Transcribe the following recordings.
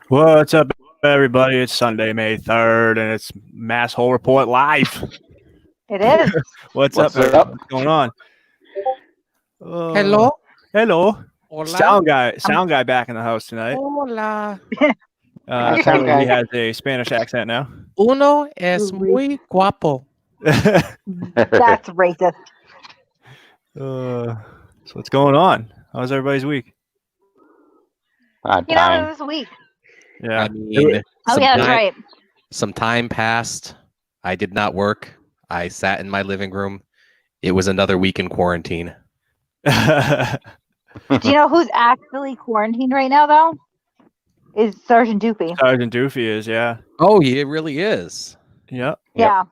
What's up, everybody? It's Sunday, May 3rd, and it's Masshole Report live. It is. What's up? What's going on? Hello. Hello. Hola. Sound guy back in the house tonight. Hola. Apparently he has a Spanish accent now. Uno es muy guapo. That's racist. So what's going on? How's everybody's week? It was a week. Yeah. I mean, That's right. Some time passed. I did not work. I sat in my living room. It was another week in quarantine. Do you know who's actually quarantined right now, though? Is Sergeant Doofy. Sergeant Doofy is, yeah. Oh, he really is. Yep. Yeah.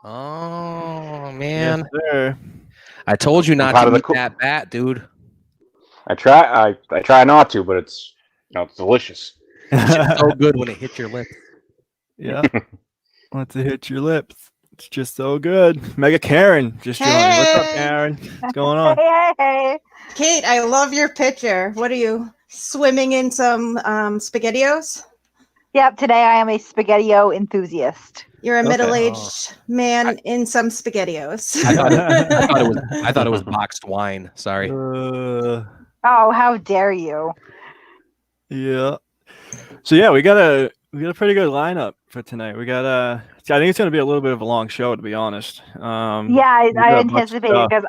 Oh, man. Yes, sir. I told you not to eat that bat, dude. I try not to, but it's delicious. It's so good when it hits your lips. Yeah. Once it hits your lips, it's just so good. Mega Karen just joined. What's up, Karen? What's going on? Hey. Kate, I love your picture. What are you, swimming in some SpaghettiOs? Yep, today I am a SpaghettiO enthusiast. You're a middle-aged man in some SpaghettiOs. I thought it was boxed wine. Sorry. Oh, how dare you? Yeah. So yeah, we got a pretty good lineup for tonight. We got I think it's gonna be a little bit of a long show, to be honest. I anticipated because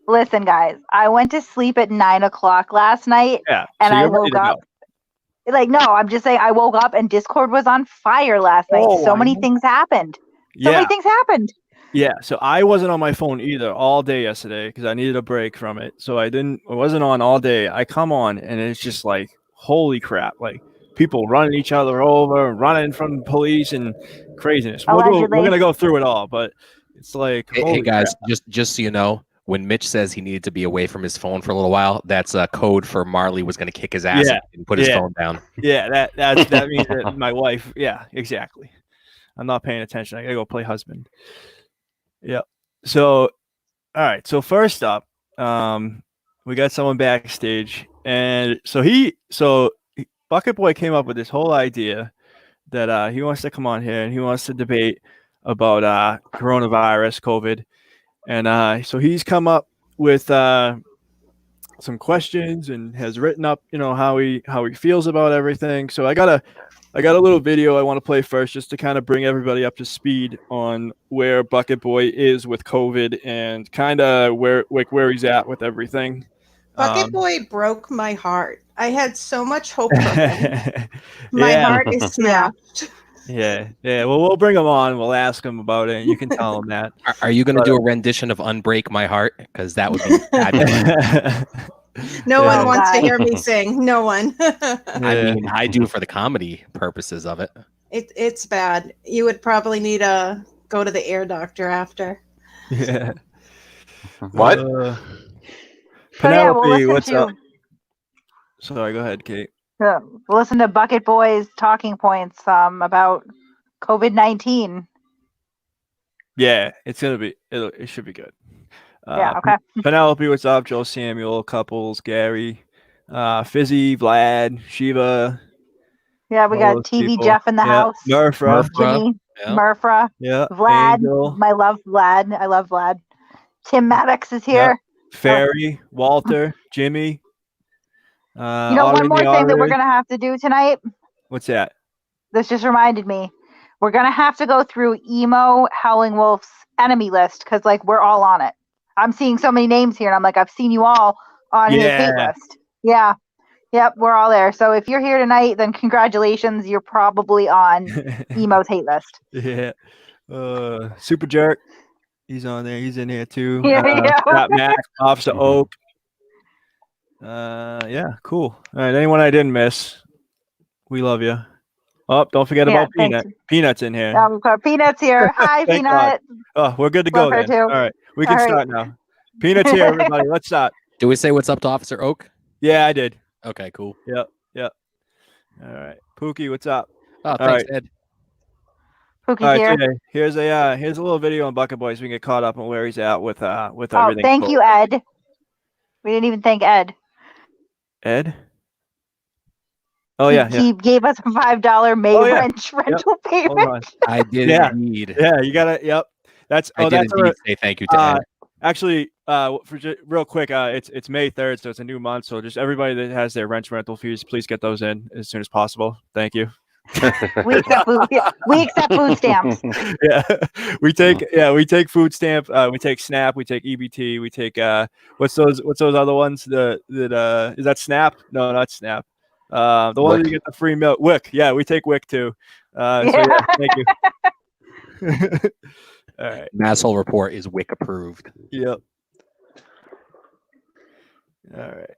listen, guys, I went to sleep at 9 o'clock last night. Yeah. And so I woke up. I'm just saying I woke up and Discord was on fire last night. So many things happened. Many things happened. Yeah, so I wasn't on my phone either all day yesterday because I needed a break from it. So I wasn't on all day. I come on and it's just like, holy crap, like people running each other over, running from police and craziness. We're gonna go through it all, but it's like, hey guys, just so you know, when Mitch says he needed to be away from his phone for a little while, that's a code for Marley was going to kick his ass and put his phone down. Yeah, that means that my wife. Yeah, exactly. I'm not paying attention. I gotta go play husband. Yeah. So, all right. So first up, we got someone backstage, and so Bucket Boy came up with this whole idea that he wants to come on here and he wants to debate about coronavirus, COVID. And so he's come up with some questions and has written up, how he feels about everything. So I got a little video I want to play first, just to kind of bring everybody up to speed on where Bucket Boy is with COVID and kind of where he's at with everything. Bucket Boy broke my heart. I had so much hope for him. My heart is smashed. Yeah. Well, we'll bring him on. We'll ask him about it. You can tell him that. Are you going to do a rendition of "Unbreak My Heart"? Because that would be fabulous. No Yeah. one wants to hear me sing. No one. I mean, I do for the comedy purposes of it. It's bad. You would probably need to go to the ear doctor after. Yeah. What? So Penelope, yeah, what's up? Sorry, go ahead, Kate. We'll listen to Bucket Boys talking points about COVID-19. Yeah, it should be good. Yeah, okay. Penelope, what's up? Joel Samuel, Couples, Gary, Fizzy, Vlad, Shiva. Yeah, we all got those TV people. Jeff in the house. Murfra. Jimmy, Yeah. Murfra, Yeah. Vlad. Angel. I love Vlad. Tim Maddox is here. Fairy, Walter, Jimmy. You know, one more thing that we're going to have to do tonight. What's that? This just reminded me. We're going to have to go through Emo Howling Wolf's enemy list because, like, we're all on it. I'm seeing so many names here, and I'm like, I've seen you all on his hate list. Yeah. Yep, we're all there. So if you're here tonight, then congratulations. You're probably on Emo's hate list. Yeah. Super Jerk. He's on there. He's in here, too. Yeah. Scott Mac, Officer Oak. Yeah, cool. All right, anyone I didn't miss, we love you. Oh, don't forget about Peanut. Thanks. Peanut's in here. We've got Peanut's here. Hi, Thank Peanut. Oh, we're good to go then. Too. All right, we can start now. Peanut's here, everybody. Let's start. Do we say what's up to Officer Oak? Yeah, I did. Okay, cool. Yep. All right, Pookie, what's up? Oh, thanks, Ed. Pookie's All right, here. today, here's a little video on Bucket Boys. We can get caught up on where he's at with everything. Thank you, Ed. We didn't even thank Ed. Ed? Oh yeah, He gave us a $5 May rental payment. Hold on. I did indeed. Yeah, you gotta. Yep. That's. I did indeed say thank you to Ed. Actually, real quick, it's May 3rd, so it's a new month. So just everybody that has their rent rental fees, please get those in as soon as possible. Thank you. We accept food stamps. Yeah, we take food stamp. We take SNAP. We take EBT. We take what's those other ones? Is that SNAP? No, not SNAP. The one that you get the free milk. WIC. Yeah, we take WIC too. So yeah, thank you. All right. Masshole Report is WIC approved. Yep. All right.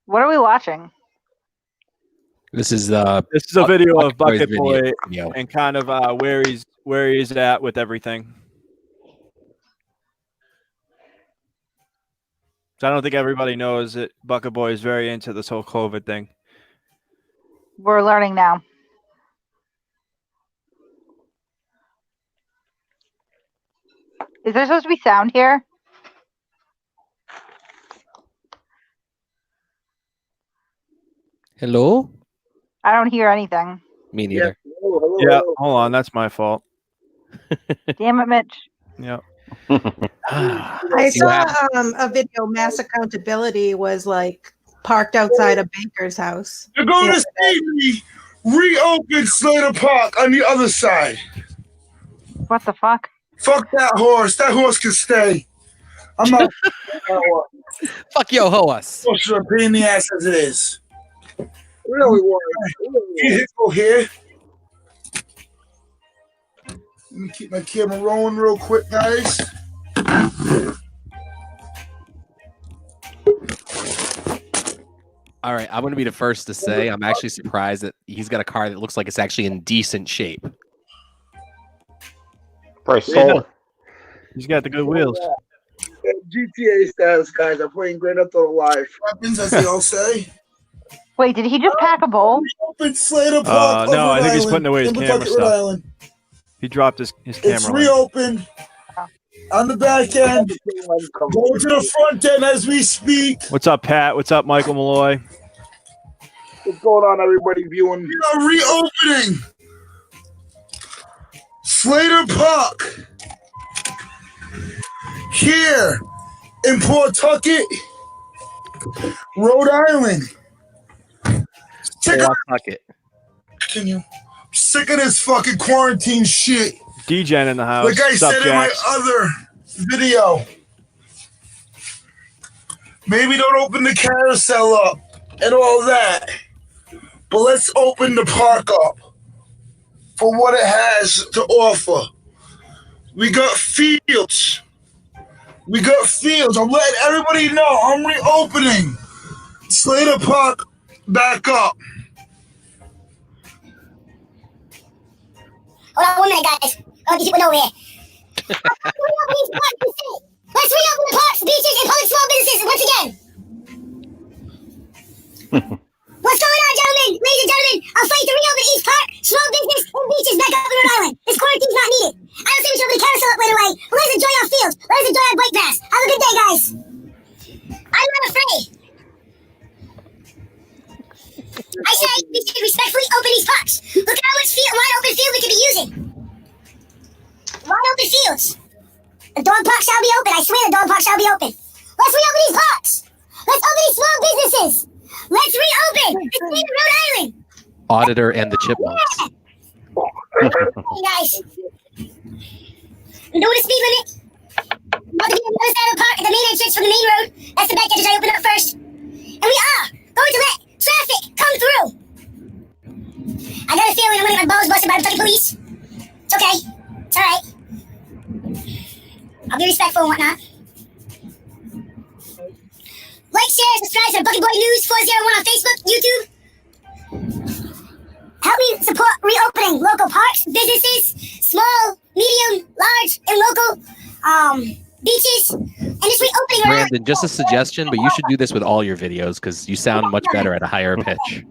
What are we watching? This is a video of Bucket Boy video. And kind of where he's at with everything. So I don't think everybody knows that Bucket Boy is very into this whole COVID thing. We're learning now. Is there supposed to be sound here? Hello? I don't hear anything. Me neither. Hello. Yeah, hold on, that's my fault. Damn it, Mitch. Yep. I saw a video. Mass Accountability was like parked outside a baker's house. You're going to see me reopen Slater Park on the other side. What the fuck? Fuck that horse. That horse can stay. I'm not. Fuck yo hoas. Horse a pain in the ass as it is. Really was. Vehicle here. Let me keep my camera rolling real quick, guys. All right, I'm going to be the first to say I'm actually surprised that he's got a car that looks like it's actually in decent shape. Probably sold. He's got the good wheels. GTA status, guys. I'm playing Grand Theft Auto Live. Weapons, as they all say. Wait, did he just pack a bowl? Open Slater Park. No, I think he's Island, putting away his in camera Pawtucket, stuff. Rhode Island. He dropped his camera. It's reopened on the back end. Go to the front end as we speak. What's up, Pat? What's up, Michael Malloy? What's going on, everybody viewing? We are reopening Slater Park here in Pawtucket, Rhode Island. Sick of, sick of this fucking quarantine shit. Degen in the house. Like I What's up, said in my Jax? other video, Maybe don't open the carousel up and all that. But let's open the park up for what it has to offer. We got fields. We got fields. I'm letting everybody know I'm reopening Slater Park back up. Hold on 1 minute, guys. Oh, these people over here. Let's reopen the parks, beaches, and public small businesses once again. What's going on, gentlemen? Ladies and gentlemen, I'm fighting to reopen East Park, small business, and beaches back up in Rhode Island. This quarantine's not needed. I don't say we should open the carousel up right away, but let's enjoy our fields. Let's enjoy our bike paths. Have a good day, guys. I'm not afraid. I say we should respectfully open these parks. Look at how much wide open field we could be using. Wide open fields. The dog park shall be open. I swear the dog park shall be open. Let's reopen these parks. Let's open these small businesses. Let's reopen the state of Rhode Island. Auditor and the Chipmunks. Yeah. Hey guys. I'm doing a speed limit. I'm about to be on the other side of the park at the main entrance from the main road. That's the back entrance I opened up first. And we are going to let traffic come through. I got a feeling I'm going to get my balls busted by the fucking police. It's okay. It's alright. I'll be respectful and whatnot. Like, share, subscribe to the Bucket Boy News 401 on Facebook, YouTube. Help me support reopening local parks, businesses, small, medium, large, and local beaches, and just reopening around. Brandon, just a suggestion, but you should do this with all your videos because you sound much better at a higher pitch.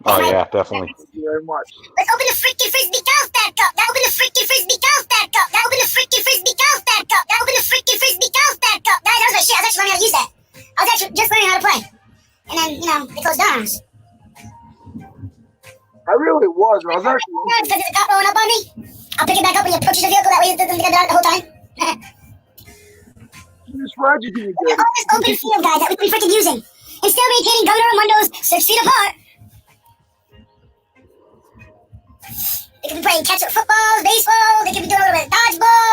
Oh yeah, definitely. Thank you very much. Let's open the freaking frisbee golf back up. Now open the freaking frisbee golf back up. Now open the freaking frisbee golf back up. Now open the freaking frisbee golf back up. That was my shit. I was actually learning how to use that. I was actually just learning how to play. And then, they closed down on us. I really was. I was actually. Because there's a cop rolling up on me. I'll pick it back up when he approaches the vehicle. That way it doesn't get down the whole time. This tragedy you All this open field, guys, that we can be freaking using. And still maintaining governor and windows 6 feet apart. They could be playing catch-up football, baseball. They could be doing a little bit of dodgeball,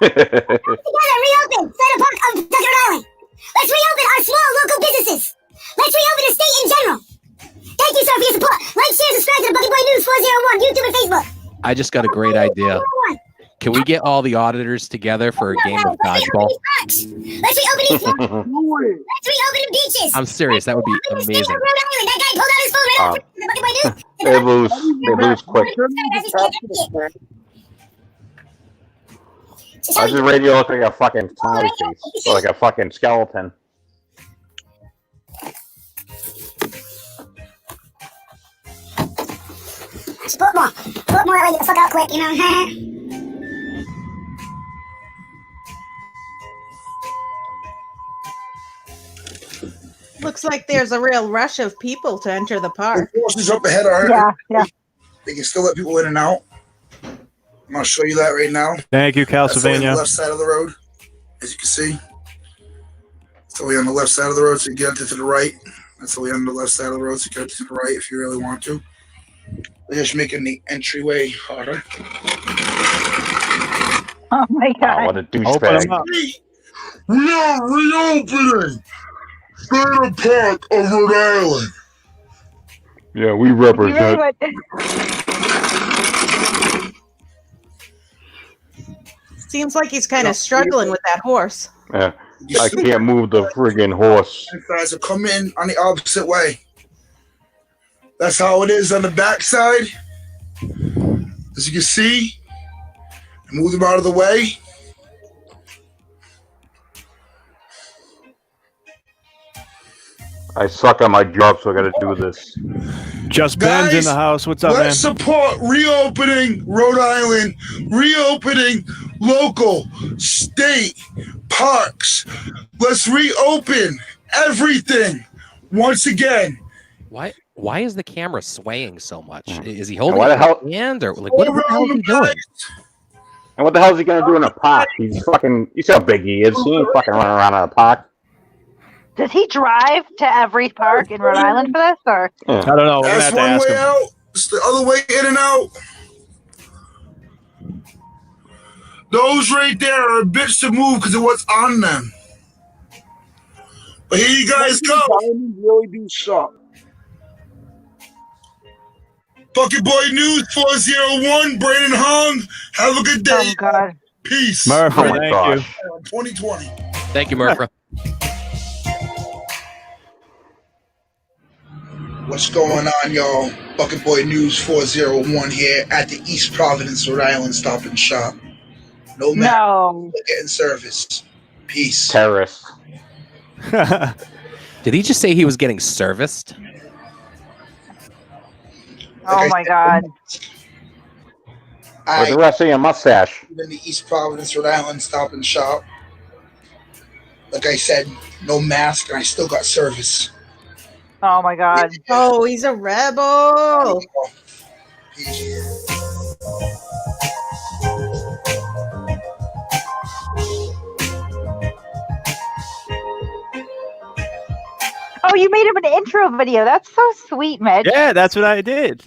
Together, reopen Slater Park of Rhode Island. Let's reopen our small local businesses. Let's reopen the state in general. Thank you, sir, for your support. Like, share, subscribe to the Bucket Boy News 401, YouTube and Facebook. I just got a great idea. Can we get all the auditors together for a game of dodgeball? Let's reopen these parks. Let's reopen the beaches. I'm serious. That would be amazing. Rhode Island. That guy pulled out his phone right over the Bucket Boy News. They lose quick. Why does the radio look like a fucking smiley face? Or like a fucking skeleton? Just put more. Put more, get the fuck out quick, Looks like there's a real rush of people to enter the park. The forces up ahead are. Yeah. They can still let people in and out. I'm going to show you that right now. Thank you, That's the way on the Calsylvania. left side of the road, as you can see. That's the way on the left side of the road, so you get to the right. That's the way on the left side of the road, so you get to the right if you really want to. They're just making the entryway harder. Oh my Oh, god. what a Open douchebag. them up. We are reopening Slater Park of Rhode Island. Yeah, we You really represent. would- Seems like he's kind of struggling with that horse. Yeah, I can't move the friggin' horse. And guys are coming in on the opposite way. That's how it is on the backside. As you can see, move them out of the way. I suck at my job, so I gotta do this. Just Ben's in Guys, the house. What's up, man? Let's support reopening Rhode Island, reopening local, state, parks. Let's reopen everything once again. Why is the camera swaying so much? Mm. Is he holding Why the hell- it in his hand or like what the hell is he doing? And what the hell is he gonna do in a park? He's fucking. You see how big he is? He ain't fucking running around in a park. Does he drive to every park in Rhode Island for this, or? I don't know. We're gonna That's have to one ask way him. out. It's the other way in and out. Those right there are a bitch to move because of what's on them. But here you guys go. Diamonds really do suck. Bucket Boy News 401, Brandon Hong. Have a good day. Oh God. Peace. Murphy, Oh my thank gosh. 2020. Thank you, Murphy. What's going on, y'all? Bucket Boy News 401 here at the East Providence, Rhode Island Stop and Shop. No matter, No. we're getting service. Peace. Terrorists. you. Did he just say he was getting serviced? Oh my God. Where's the rest of your mustache? In the East Providence, Rhode Island Stop and Shop. Like I said, no mask, and I still got service. Oh my God. Oh, he's a rebel. Peace. Oh, you made him an intro video. That's so sweet, Mitch. Yeah, that's what I did.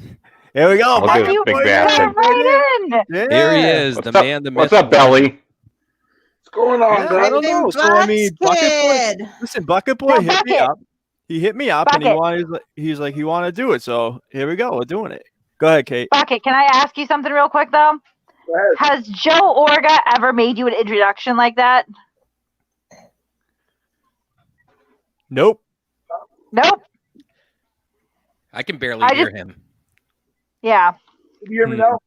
Here we go. I'll How do you a big put bastard. that right in? Yeah. Here he is, What's the up? man, the myth. What's up, Belly? What's going on, Yeah, I guys? don't know. So I mean, Bucket Kid. Boy. Listen, Bucket Boy No, hit me Bucket. up. He hit me up and he Bucket. wanted. He's like, he wanted to do it. So here we go. We're doing it. Go ahead, Kate. Bucket, can I ask you something real quick though? Go ahead. Has Joe Orga ever made you an introduction like that? Nope. Nope. I can barely I hear just- him. Yeah. Can you hear me now?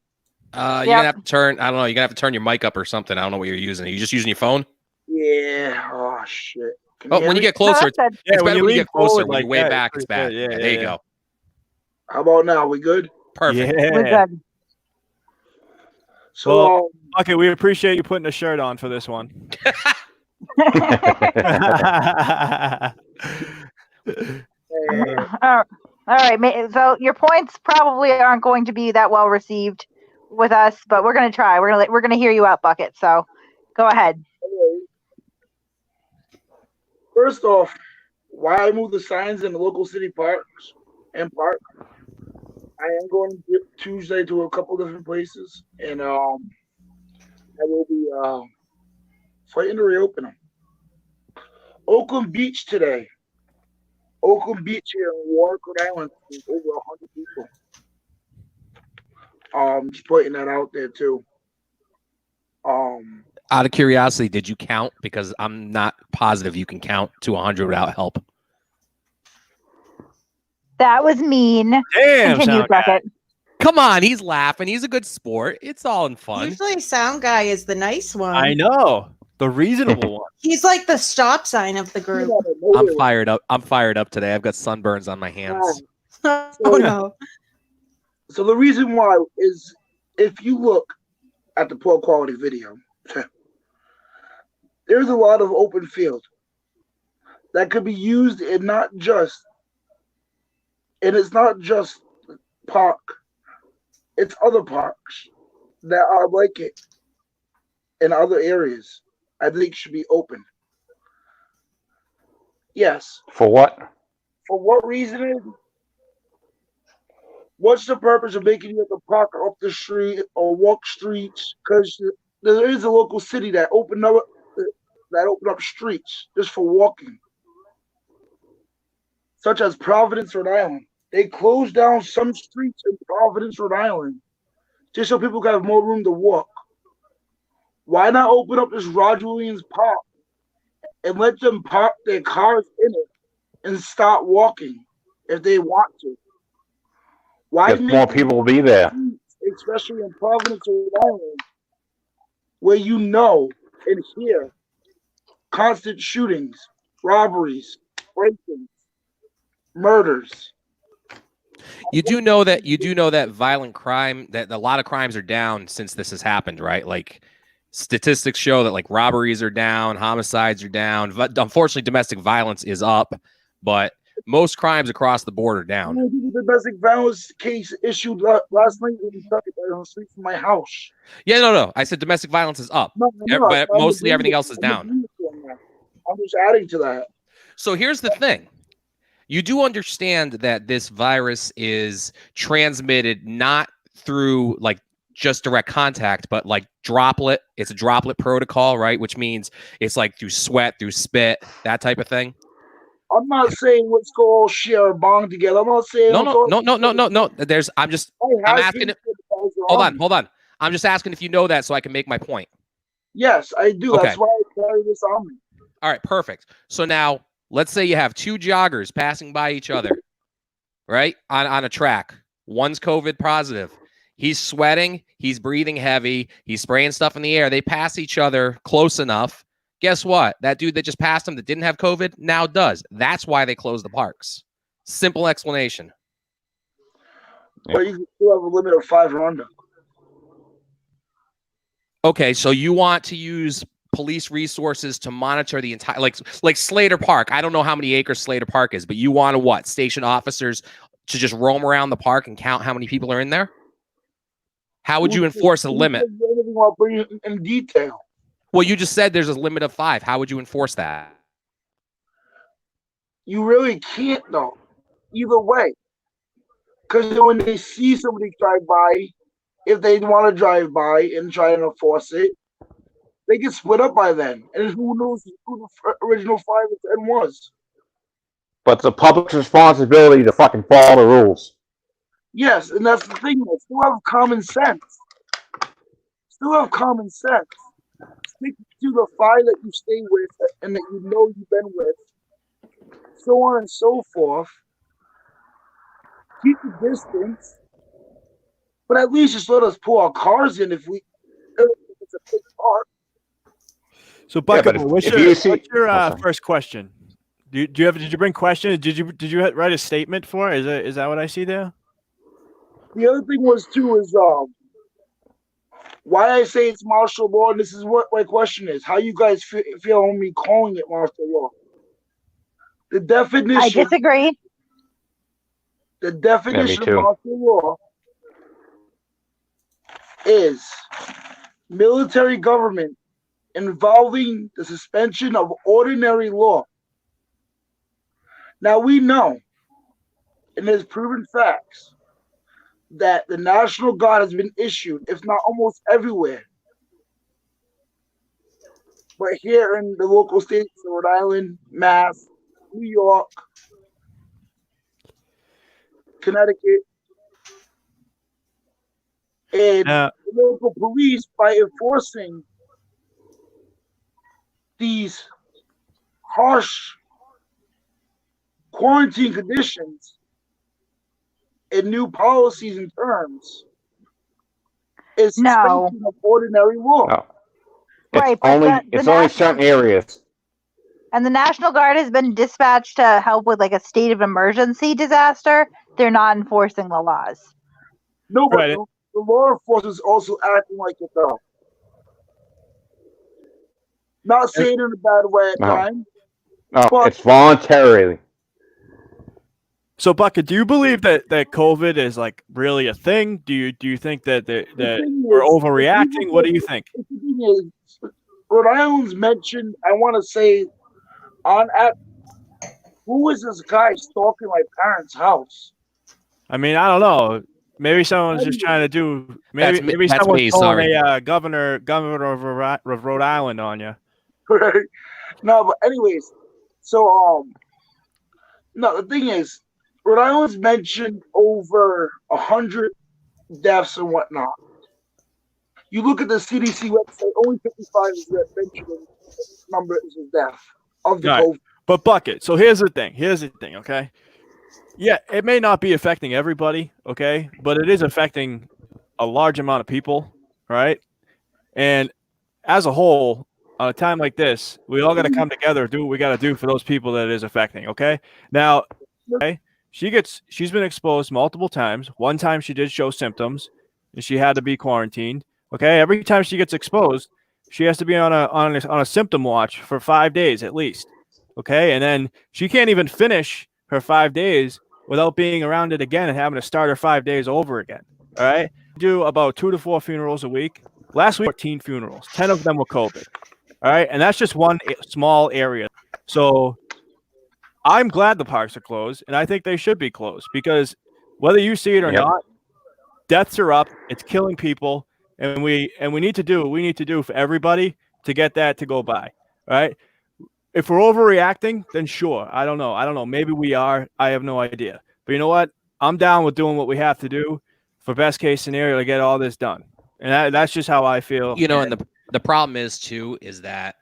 You're Yep. gonna have to turn. I don't know. You're gonna have to turn your mic up or something. I don't know what you're using. Are you just using your phone? Yeah. Oh shit. Can Oh, hear when you me? get closer, it's, that's Yeah, it's better when you lean get closer. forward When like you're way that, back, it's pretty bad. good. Yeah, Yeah, there you yeah. go. How about now? We good? Perfect. we're Yeah. good. So Well, Okay, we appreciate you putting a shirt on for this one. All right. So your points probably aren't going to be that well received with us, but we're gonna try. We're gonna hear you out, Bucket. So go ahead. first off, why I moved the signs in the local city parks and park. I am going Tuesday to a couple different places, and I will be fighting to reopen them. Oakland Beach today. Oakland Beach here in Warwick, Rhode Island, over 100 people. Just putting that out there too. Out of curiosity, did you count? Because I'm not positive you can count to 100 without help. That was mean. Damn, Continue, sound guy. Bucket. Come on, he's laughing. He's a good sport. It's all in fun. Usually, sound guy is the nice one. I know. The reasonable one. He's like the stop sign of the group. I'm fired up. I'm fired up today. I've got sunburns on my hands. Oh no! So the reason why is if you look at the poor quality video, there's a lot of open field that could be used in not just, and it's not just park, it's other parks that are like it in other areas. I think should be open. Yes. For what? For what reason? What's the purpose of making you have to park up the street or walk streets? Because there is a local city that opened up streets just for walking, such as Providence, Rhode Island. They closed down some streets in Providence, Rhode Island, just so people can have more room to walk. Why not open up this Roger Williams Park and let them park their cars in it and start walking if they want to? Why Because more people will be there. especially in Providence, Rhode Island, where you know and hear constant shootings, robberies, break-ins, murders? You do know that violent crime, that a lot of crimes are down since this has happened, right? Like statistics show that like robberies are down, homicides are down. Unfortunately, domestic violence is up, but most crimes across the board are down. The domestic violence case issued last night in Kentucky on the street from my house. Yeah, no. I said domestic violence is up, but mostly everything else is down. I'm just adding to that. So here's the thing. You do understand that this virus is transmitted not through like just direct contact, but like droplet. It's a droplet protocol, right? Which means it's like through sweat, through spit, that type of thing. I'm not saying let's go all share a bong together. I'm not saying No. There's. I'm asking. Hold on. I'm just asking if you know that so I can make my point. Yes, I do. Okay. That's why I carry this on me. All right, perfect. So now let's say you have two joggers passing by each other, right? On a track. One's COVID positive. He's sweating, he's breathing heavy, he's spraying stuff in the air. They pass each other close enough. Guess what? That dude that just passed him that didn't have COVID now does. That's why they closed the parks. Simple explanation. But you can still have a limit of 5 or under. Okay, so you want to use police resources to monitor the entire, like Slater Park. I don't know how many acres Slater Park is, but you want to what? Station officers to just roam around the park and count how many people are in there? How would you enforce a limit? I'll bring it in detail. Well, you just said there's a limit of 5. How would you enforce that? You really can't, though. Either way. Because when they see somebody drive by, if they want to drive by and try and enforce it, they get split up by then. And who knows who the original 5 or 10 was. But it's the public's responsibility to fucking follow the rules. Yes, and that's the thing. Still have common sense. Still have common sense. Stick to the 5 that you stay with and that you know you've been with. So on and so forth. Keep the distance. But at least just let us pull our cars in if it's a big park. So, Bucket, Yeah, what's your first question? Did you bring questions? Did you write a statement for it? Is that what I see there? The other thing was too is why I say it's martial law, and this is what my question is: how you guys feel on me calling it martial law? The definition. I disagree. The definition of martial law is military government involving the suspension of ordinary law. Now we know, and there's proven facts, that the National Guard has been issued, if not almost everywhere. But here in the local states, Rhode Island, Mass, New York, Connecticut, and the local police, by enforcing these harsh quarantine conditions and new policies and terms, is suspension of ordinary law. No. Right, It's only certain areas. And the National Guard has been dispatched to help with like a state of emergency disaster. They're not enforcing the laws. No, but the law enforcement is also acting like it though. Not saying it in a bad way at times. No, it's voluntarily. So, Bucket, do you believe that COVID is like really a thing? Do you think that we're overreacting? What do you think? The thing is, Rhode Island's mentioned. I want to say, who is this guy stalking my parents' house? I mean, I don't know. Maybe someone's just trying to do. Maybe someone's calling a governor of Rhode Island on you. Right? No, but anyways, so no, the thing is, Rhode Island's mentioned over 100 deaths and whatnot. You look at the CDC website, only 55 is mentioned numbers of death of the COVID. But Bucket, so here's the thing, okay? Yeah, it may not be affecting everybody, okay? But it is affecting a large amount of people, right? And as a whole, on a time like this, we all got to come together, do what we got to do for those people that it is affecting, okay? Now, okay, she's been exposed multiple times. One time she did show symptoms, and she had to be quarantined. Okay, every time she gets exposed, she has to be on a symptom watch for 5 days at least. Okay, and then she can't even finish her 5 days without being around it again and having to start her 5 days over again. All right, do about 2 to 4 funerals a week. Last week, 14 funerals. 10 of them were COVID. All right, and that's just one small area. So I'm glad the parks are closed, and I think they should be closed because whether you see it or not, deaths are up. It's killing people, and we need to do what we need to do for everybody to get that to go by. All right. if we're overreacting, then sure. I don't know. Maybe we are. I have no idea. But you know what? I'm down with doing what we have to do for best case scenario to get all this done. And that's just how I feel. You know, and the problem is too is that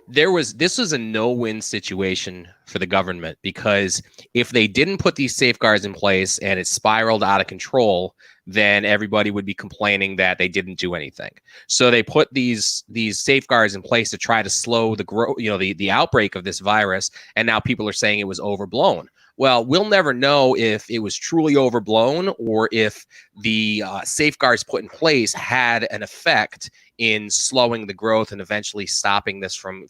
this was a no-win situation for the government, because if they didn't put these safeguards in place and it spiraled out of control, then everybody would be complaining that they didn't do anything. So they put these safeguards in place to try to slow the growth, the outbreak of this virus, and now people are saying it was overblown. Well, we'll never know if it was truly overblown or if the safeguards put in place had an effect in slowing the growth and eventually stopping this from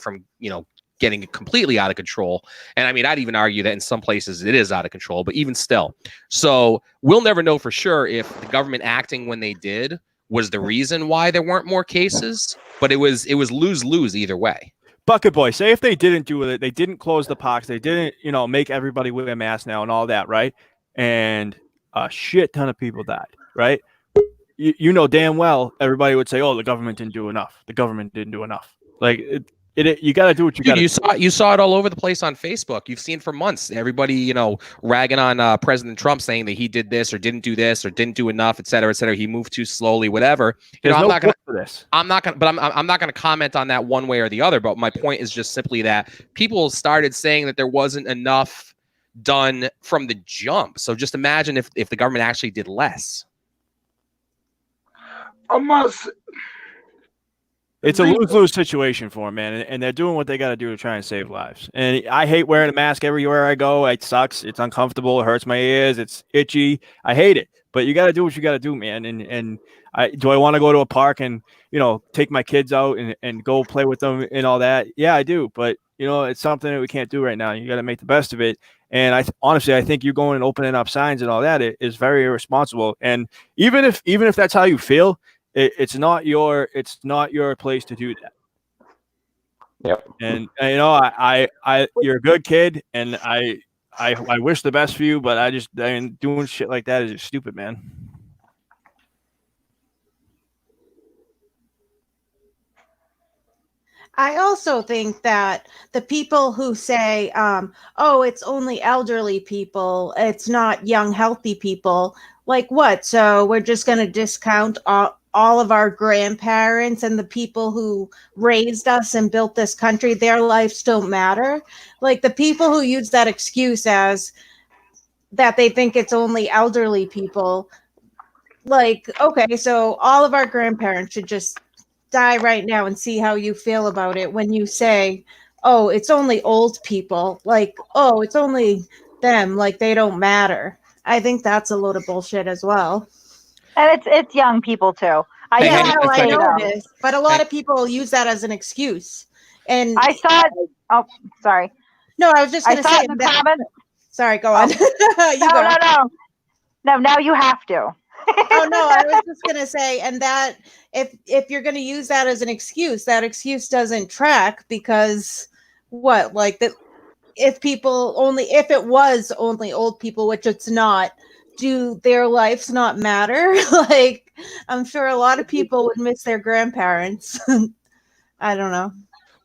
getting completely out of control. And I mean, I'd even argue that in some places it is out of control, but even still. So we'll never know for sure if the government acting when they did was the reason why there weren't more cases, but it was lose-lose either way. Bucket Boy, say if they didn't do it, they didn't close the parks, they didn't, make everybody wear a mask now and all that, right? And a shit ton of people died, right? You know damn well everybody would say, "Oh, the government didn't do enough. The government didn't do enough." Like you got to do what you got to do. You saw it all over the place on Facebook. You've seen for months everybody, ragging on President Trump, saying that he did this or didn't do this or didn't do enough, et cetera, et cetera. He moved too slowly, whatever. I'm not gonna comment on that one way or the other. But my point is just simply that people started saying that there wasn't enough done from the jump. So just imagine if the government actually did less. It's a lose-lose situation for them, man, and they're doing what they got to do to try and save lives. And I hate wearing a mask everywhere I go. It sucks. It's uncomfortable. It hurts my ears. It's itchy. I hate it. But you got to do what you got to do, man. And do I want to go to a park and take my kids out and go play with them and all that? Yeah, I do. But it's something that we can't do right now. You got to make the best of it. And honestly, I think you going and opening up signs and all that is very irresponsible. And even if that's how you feel, it's not your place to do that. Yep. And I you're a good kid, and I wish the best for you, but doing shit like that is just stupid, man. I also think that the people who say, "Oh, it's only elderly people, it's not young, healthy people," like what? So we're just going to discount all of our grandparents and the people who raised us and built this country, their lives don't matter. Like the people who use that excuse as that they think it's only elderly people. Like, okay, so all of our grandparents should just die right now and see how you feel about it when you say, "Oh, it's only old people." Like, "Oh, it's only them. Like they don't matter." I think that's a load of bullshit as well. And it's young people too. I know this, but a lot of people use that as an excuse. And I saw it. Oh, sorry. No, I was just going to say that. Sorry, go on. No, now you have to. Oh no, I was just going to say, and that if you're going to use that as an excuse, that excuse doesn't track because what? Like that, if it was only old people, which it's not. Do their lives not matter? Like, I'm sure a lot of people would miss their grandparents. I don't know.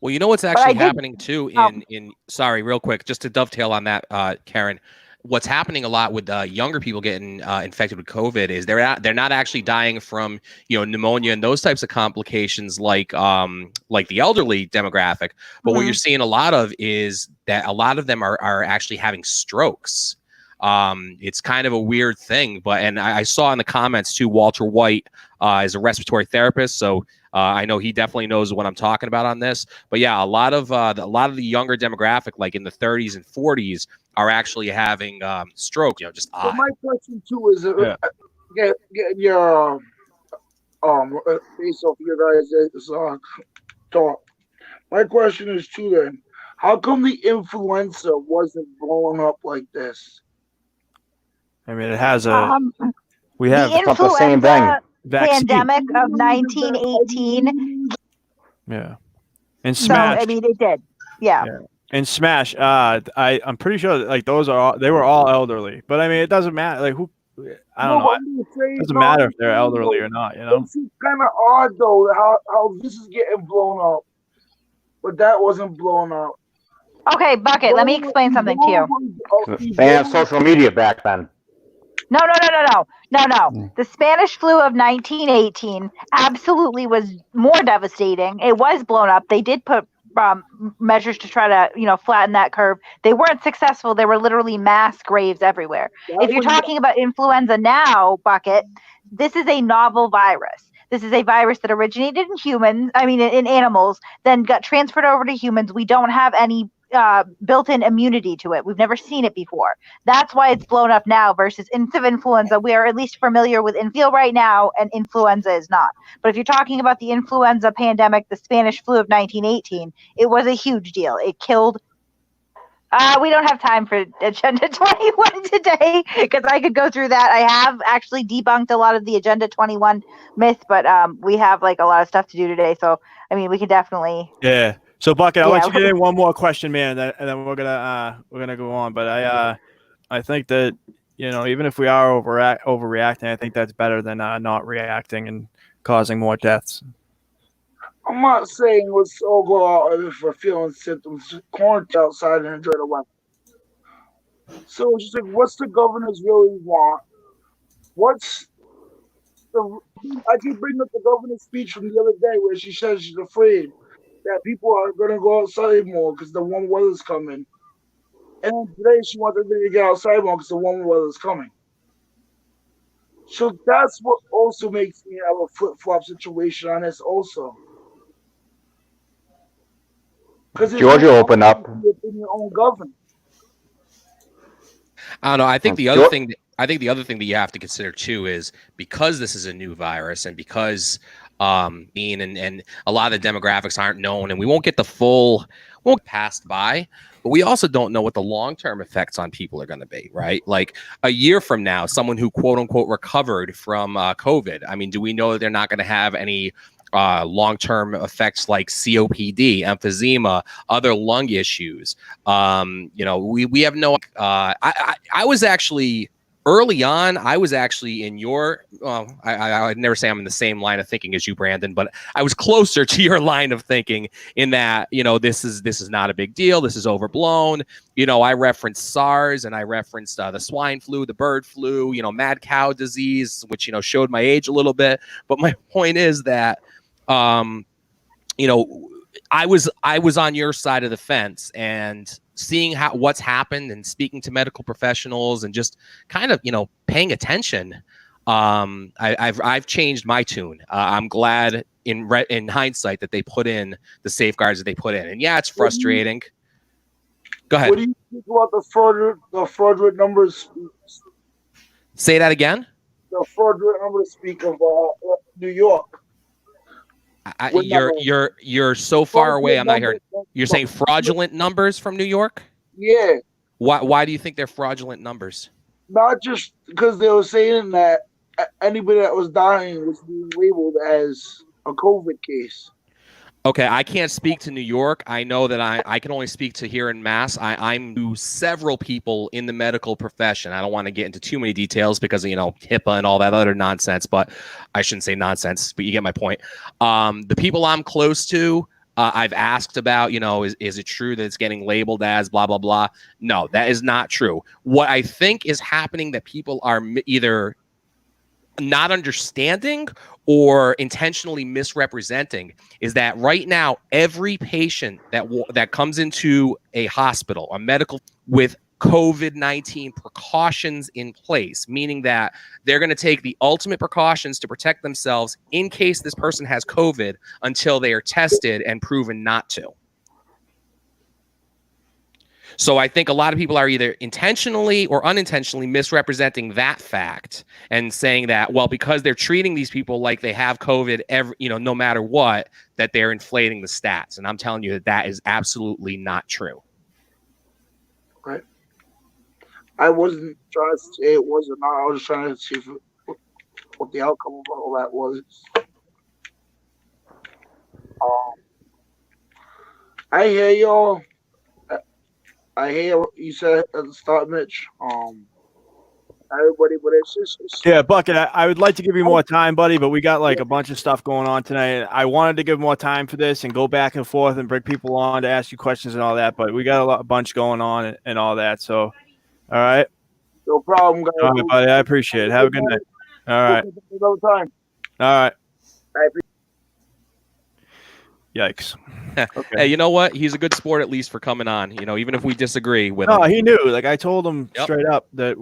Well, you know what's actually happening too sorry, real quick, just to dovetail on that, Karen, what's happening a lot with younger people getting infected with COVID is they're not actually dying from pneumonia and those types of complications like the elderly demographic. But what you're seeing a lot of is that a lot of them are actually having strokes. It's kind of a weird thing, and I saw in the comments too, Walter White is a respiratory therapist, so I know he definitely knows what I'm talking about on this. But yeah, a lot of the younger demographic, like in the 30s and 40s, are actually having stroke. Just so my question too is get your face off your guys' talk. My question is too then, how come the influenza wasn't blowing up like this? I mean, it has we the have the same thing. Pandemic of 1918. Yeah, and Smash. So, I mean, it did. Yeah. And Smash. I'm pretty sure that, like they were all elderly, but I mean, it doesn't matter. Like who? I don't know. It doesn't matter if they're elderly or not. It's kind of odd though how this is getting blown up, but that wasn't blown up. Okay, Bucket, let me explain something to you. They didn't have social media back then. No. The Spanish flu of 1918 absolutely was more devastating. It was blown up. They did put measures to try to, flatten that curve. They weren't successful. There were literally mass graves everywhere. If you're talking about influenza now, Bucket, this is a novel virus. This is a virus that originated in humans, in animals, then got transferred over to humans. We don't have any built-in immunity to it. We've never seen it before. That's why it's blown up now versus influenza. We are at least familiar with influenza right now, and influenza is not. But if you're talking about the influenza pandemic, the Spanish flu of 1918, it was a huge deal. It killed. We don't have time for Agenda 21 today because I could go through that. I have actually debunked a lot of the Agenda 21 myth, but we have a lot of stuff to do today. So, we could definitely. Yeah. So Bucket, I'll let you get in one more question, man, and then we're gonna go on. But I think that even if we are overreacting, I think that's better than not reacting and causing more deaths. I'm not saying let's all go out if we're feeling symptoms, quarantine outside and enjoy the weather. So it's just what's the governors really want? I keep bringing up the governor's speech from the other day where she says she's afraid that people are going to go outside more because the warm weather's coming. And today she wants everybody to get outside more because the warm weather's coming. So that's what also makes me have a flip-flop situation on this also. Georgia opened up. Your own government. I don't know. I think the other thing that you have to consider too is because this is a new virus and because and a lot of the demographics aren't known and we won't get won't pass by, but we also don't know what the long-term effects on people are going to be, right? Like a year from now, someone who quote unquote recovered from COVID, do we know that they're not going to have any long-term effects like COPD, emphysema, other lung issues? We have no. I was actually early on. I was actually in your. I'd never say I'm in the same line of thinking as you, Brandon, but I was closer to your line of thinking in that this is not a big deal. This is overblown. I referenced SARS and I referenced the swine flu, the bird flu, mad cow disease, which showed my age a little bit. But my point is that. I was on your side of the fence and seeing what's happened and speaking to medical professionals and just kind of paying attention. I've changed my tune. I'm glad in hindsight that they put in the safeguards that they put in, and yeah, it's frustrating. Go ahead. What do you think about the fraudulent numbers? Say that again. The fraudulent numbers speak of New York. You're so far away. I'm not hearing. You're saying fraudulent numbers from New York? Yeah. Why do you think they're fraudulent numbers? Not just because they were saying that anybody that was dying was being labeled as a COVID case. Okay, I can't speak to New York. I know that I can only speak to here in Mass. I'm to several people in the medical profession. I don't want to get into too many details because of, HIPAA and all that other nonsense, but I shouldn't say nonsense, but you get my point. The people I'm close to, I've asked about, is it true that it's getting labeled as blah, blah, blah? No, that is not true. What I think is happening that people are either not understanding or intentionally misrepresenting is that right now every patient that comes into a hospital, a medical with COVID-19 precautions in place, meaning that they're going to take the ultimate precautions to protect themselves in case this person has COVID until they are tested and proven not to. So I think a lot of people are either intentionally or unintentionally misrepresenting that fact and saying that, well, because they're treating these people like they have COVID, no matter what, that they're inflating the stats. And I'm telling you that is absolutely not true. Right. I wasn't trying to say it was or not. I was just trying to see what the outcome of all that was. I hear y'all. I hear what you said at the start, Mitch. everybody, but it's just Yeah, Bucket, I would like to give you more time, buddy, but we got like a bunch of stuff going on tonight. I wanted to give more time for this and go back and forth and bring people on to ask you questions and all that, but we got a bunch going on and all that. So, all right. no problem, guys. All right, buddy. I appreciate it. Have a good night. All right. Another time. All right. I appreciate Yikes. Okay. Hey, you know what? He's a good sport at least for coming on. You know, even if we disagree with him. No, he knew. Like I told him Yep. straight up that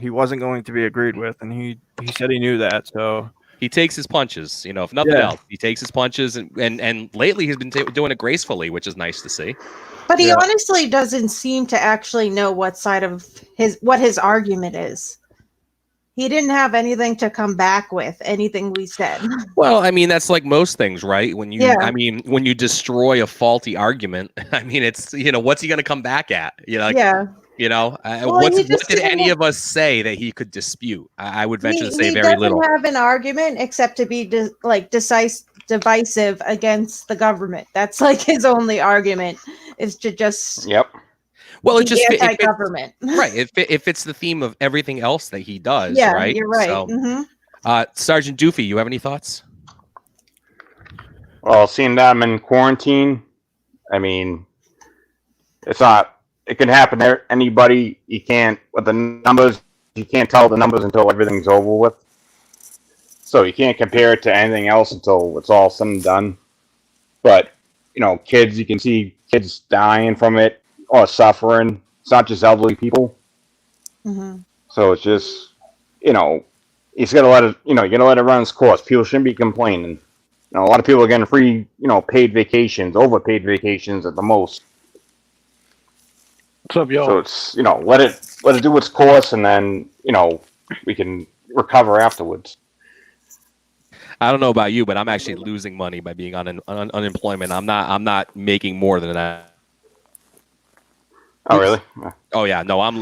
he wasn't going to be agreed with, and he said he knew that. So He takes his punches. You know, if nothing else, he takes his punches, and lately he's been doing it gracefully, which is nice to see. But he Yeah. honestly doesn't seem to actually know what side of what his argument is. He didn't have anything to come back with, anything we said. Well, I mean, that's like most things, right? When you, Yeah. I mean, when you destroy a faulty argument, I mean, it's, what's he going to come back at? Yeah. What he just did any didn't- of us say that he could dispute? I would venture to say he very doesn't little. have an argument except to be divisive against the government. That's like his only argument is to just Yep. Well, it be just anti-government. right. It fits the theme of everything else that he does. Yeah, right. you're right. So, Mhm. Sergeant Doofy, you have any thoughts? Well, seeing that I'm in quarantine, I mean, it's not. It can happen to anybody. You can't with the numbers. You can't tell the numbers until everything's over with. So you can't compare it to anything else until it's all said and done. But kids, you can see kids dying from it or suffering. It's not just elderly people. Mhm. So it's just, you gotta let it. You gotta let it run its course. People shouldn't be complaining. A lot of people are getting free, paid vacations, overpaid vacations at the most. What's up, yo? So it's let it do its course, and then we can recover afterwards. I don't know about you, but I'm actually losing money by being on unemployment. I'm not making more than that. Oh really? Oh yeah, no, I'm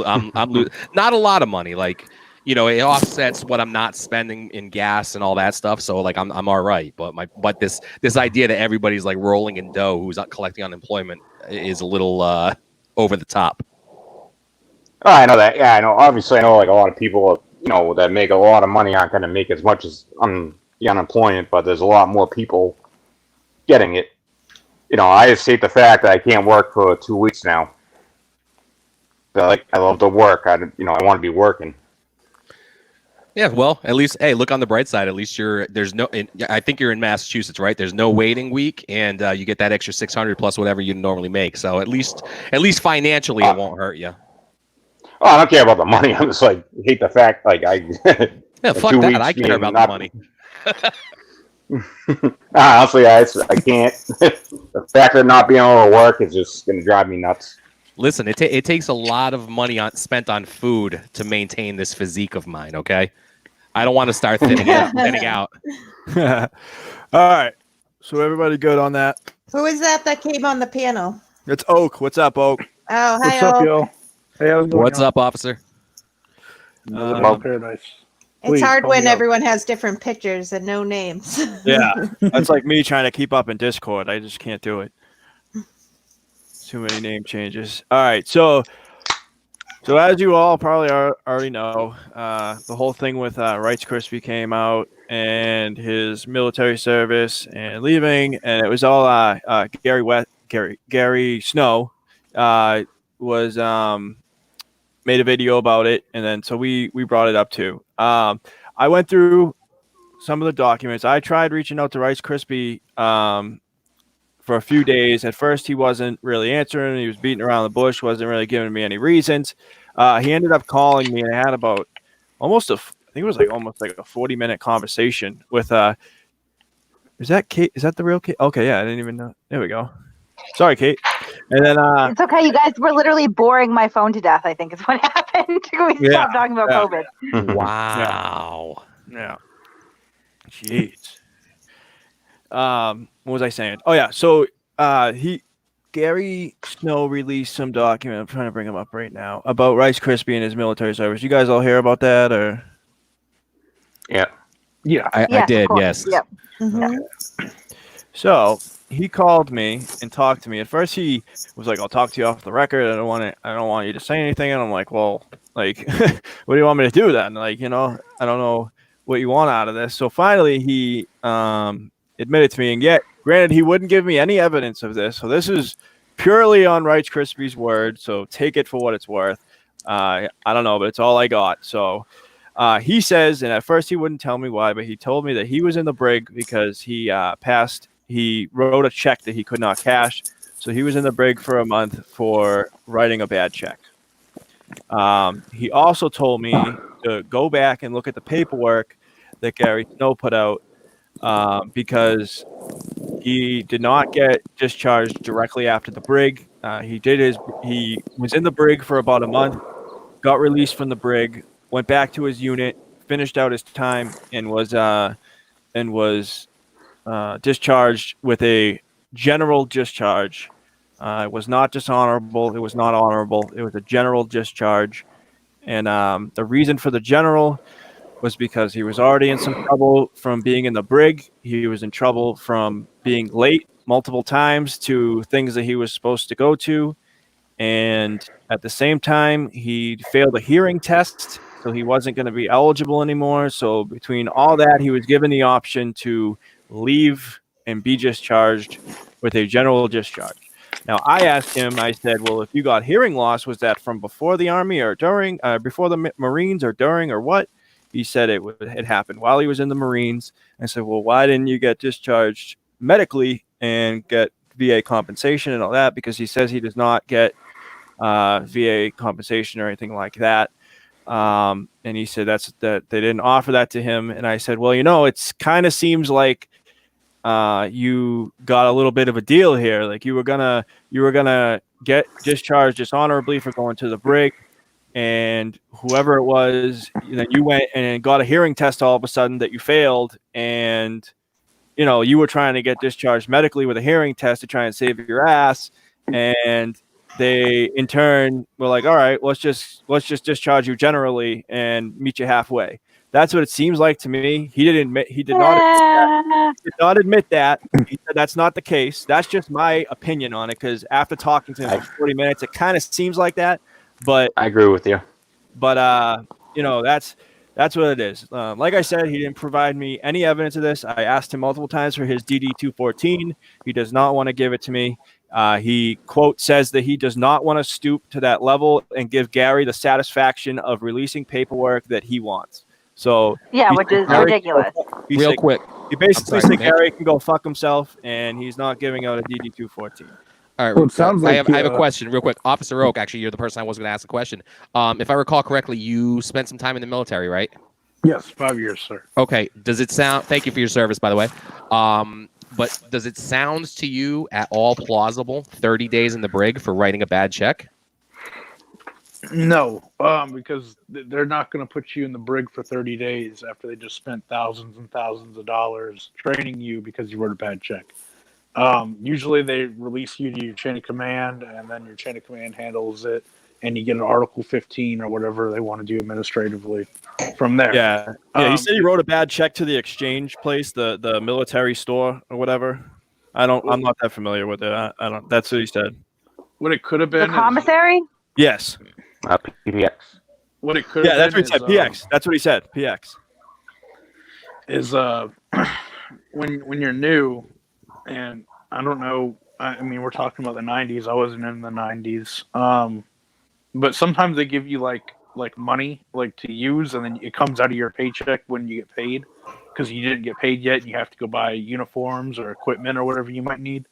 not a lot of money. Like, it offsets what I'm not spending in gas and all that stuff. So like I'm all right. But this idea that everybody's like rolling in dough who's not collecting unemployment is a little over the top. Oh, I know that. Yeah, I know. Obviously, I know like a lot of people that make a lot of money aren't going to make as much as the unemployment, but there's a lot more people getting it. I just hate the fact that I can't work for 2 weeks now. But, I love to work. I want to be working. Yeah, well, at least, hey, look on the bright side. At least I think you're in Massachusetts, right? There's no waiting week, and you get that extra $600 plus whatever you normally make. So at least financially, it won't hurt you. Oh, I don't care about the money. I'm just like hate the fact Yeah, fuck 2 that. weeks I care being about not- the money. Honestly, I can't. The fact of not being able to work is just going to drive me nuts. Listen, it takes a lot of money spent on food to maintain this physique of mine. Okay, I don't want to start thinning out. All right. So everybody good on that? Who is that came on the panel? It's Oak. What's up, Oak? Oh, hi, What's up, Oak. yo? Hey, how's it going? What's up, officer? Paradise. It's Please, hard call when me up. everyone has different pictures and no names. Yeah, that's like me trying to keep up in Discord. I just can't do it. Too many name changes. All right, so as you all probably already know, the whole thing with Rice Krispie came out and his military service and leaving, and it was all Gary Snow was made a video about it, and then so we brought it up too. I went through some of the documents. I tried reaching out to Rice Krispie for a few days. At first, he wasn't really answering. He was beating around the bush, wasn't really giving me any reasons. He ended up calling me, and I had about I think it was like almost like a 40-minute conversation with is that Kate? Is that the real Kate? Okay, yeah, I didn't even know. There we go. Sorry, Kate. And then It's okay. You guys were literally boring my phone to death, I think is what happened. We stopped talking about COVID. Wow. Yeah. Jeez. What was I saying? Oh yeah. So Gary Snow released some document. I'm trying to bring him up right now about Rice Krispie and his military service. You guys all hear about that or? Yeah. Yeah. I Yes, did. of course. Yes. Yep. Mhm. So he called me and talked to me. At first, he was like, "I'll talk to you off the record. I don't want you to say anything." And I'm like, "Well, Like, what do you want me to do then? Like, I don't know what you want out of this. So finally, he admitted to me, and yet, granted, he wouldn't give me any evidence of this. So this is purely on Rice Krispie's word. So take it for what it's worth. I don't know, but it's all I got. So he says, and at first he wouldn't tell me why, but he told me that he was in the brig because he wrote a check that he could not cash. So he was in the brig for a month for writing a bad check. He also told me to go back and look at the paperwork that Gary Snow put out because he did not get discharged directly after the brig. He was in the brig for about a month, got released from the brig, went back to his unit, finished out his time, and was discharged with a general discharge. It was not dishonorable. It was not honorable. It was a general discharge. And the reason for the general was because he was already in some trouble from being in the brig. He was in trouble from being late multiple times to things that he was supposed to go to. And at the same time, he failed a hearing test, so he wasn't going to be eligible anymore. So between all that, he was given the option to leave and be discharged with a general discharge. Now, I asked him, I said, well, if you got hearing loss, was that from before the Army or during, before the Marines or during or what? He said it happened while he was in the Marines. I said, well, why didn't you get discharged medically and get VA compensation and all that? Because he says he does not get VA compensation or anything like that. And he said that they didn't offer that to him. And I said, well, it's kind of seems like you got a little bit of a deal here. Like you were gonna get discharged dishonorably for going to the brig, and whoever it was, you went and got a hearing test all of a sudden that you failed, and you were trying to get discharged medically with a hearing test to try and save your ass, and they in turn were like, all right, let's just discharge you generally and meet you halfway. That's what it seems like to me. He did not admit that. He said that's not the case. That's just my opinion on it, because after talking to him for 40 minutes, it kind of seems like that. But I agree with you. But that's what it is. Like I said, he didn't provide me any evidence of this. I asked him multiple times for his DD-214. He does not want to give it to me. He, quote, says that he does not want to stoop to that level and give Gary the satisfaction of releasing paperwork that he wants. So yeah, which is ridiculous. Real quick. He basically said Gary can go fuck himself, and he's not giving out a DD-214. All right, Well, it sounds like I have a question real quick. Officer Oak, actually, you're the person I was going to ask the question. If I recall correctly, you spent some time in the military, right? Yes, 5 years, sir. Okay. Does it sound... Thank you for your service, by the way. But does it sound to you at all plausible 30 days in the brig for writing a bad check? No, because they're not going to put you in the brig for 30 days after they just spent thousands and thousands of dollars training you because you wrote a bad check. Usually they release you to your chain of command, and then your chain of command handles it, and you get an Article 15 or whatever they want to do administratively from there. Yeah. He said he wrote a bad check to the exchange place, the military store or whatever. I'm not that familiar with it. I don't. That's what he said. What it could have been The commissary? Yes. PPX. What it could have that's been what he said. PX. That's what he said. PX. Is when you're new, and I don't know, I mean, we're talking about the 90s. I wasn't in the 90s. But sometimes they give you like money to use, and then it comes out of your paycheck when you get paid, because you didn't get paid yet, and you have to go buy uniforms or equipment or whatever you might need.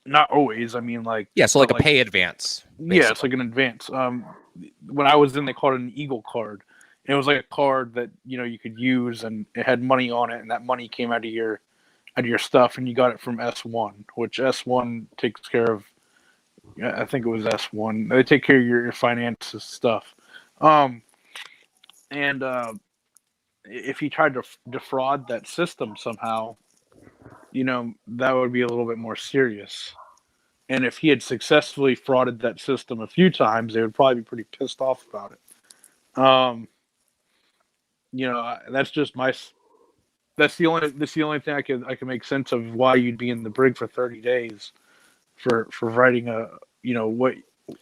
Not always. I mean, so a pay advance. Basically. Yeah, it's like an advance. When I was in, they called it an Eagle card. And it was like a card that you could use, and it had money on it, and that money came out of your stuff, and you got it from S1, which S1 takes care of. I think it was S1. They take care of your finances stuff. And if he tried to defraud that system somehow, that would be a little bit more serious. And if he had successfully frauded that system a few times, they would probably be pretty pissed off about it. That's just that's the only thing I can make sense of why you'd be in the brig for 30 days for writing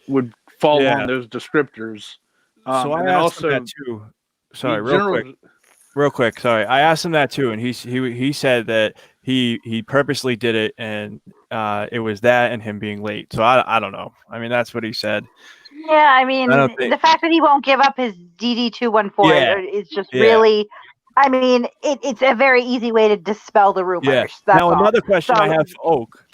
would fall Yeah. along those descriptors. So I and then asked him also, that too. Sorry, general- real quick. Sorry, I asked him that too, and he said that he purposely did it, and it was that and him being late. So I don't know. I mean, that's what he said. Yeah, I mean, I don't think- the fact that he won't give up his DD214 is just really. I mean, it's a very easy way to dispel the rumors. Yeah. That's Now all. another question So- I have for Oak.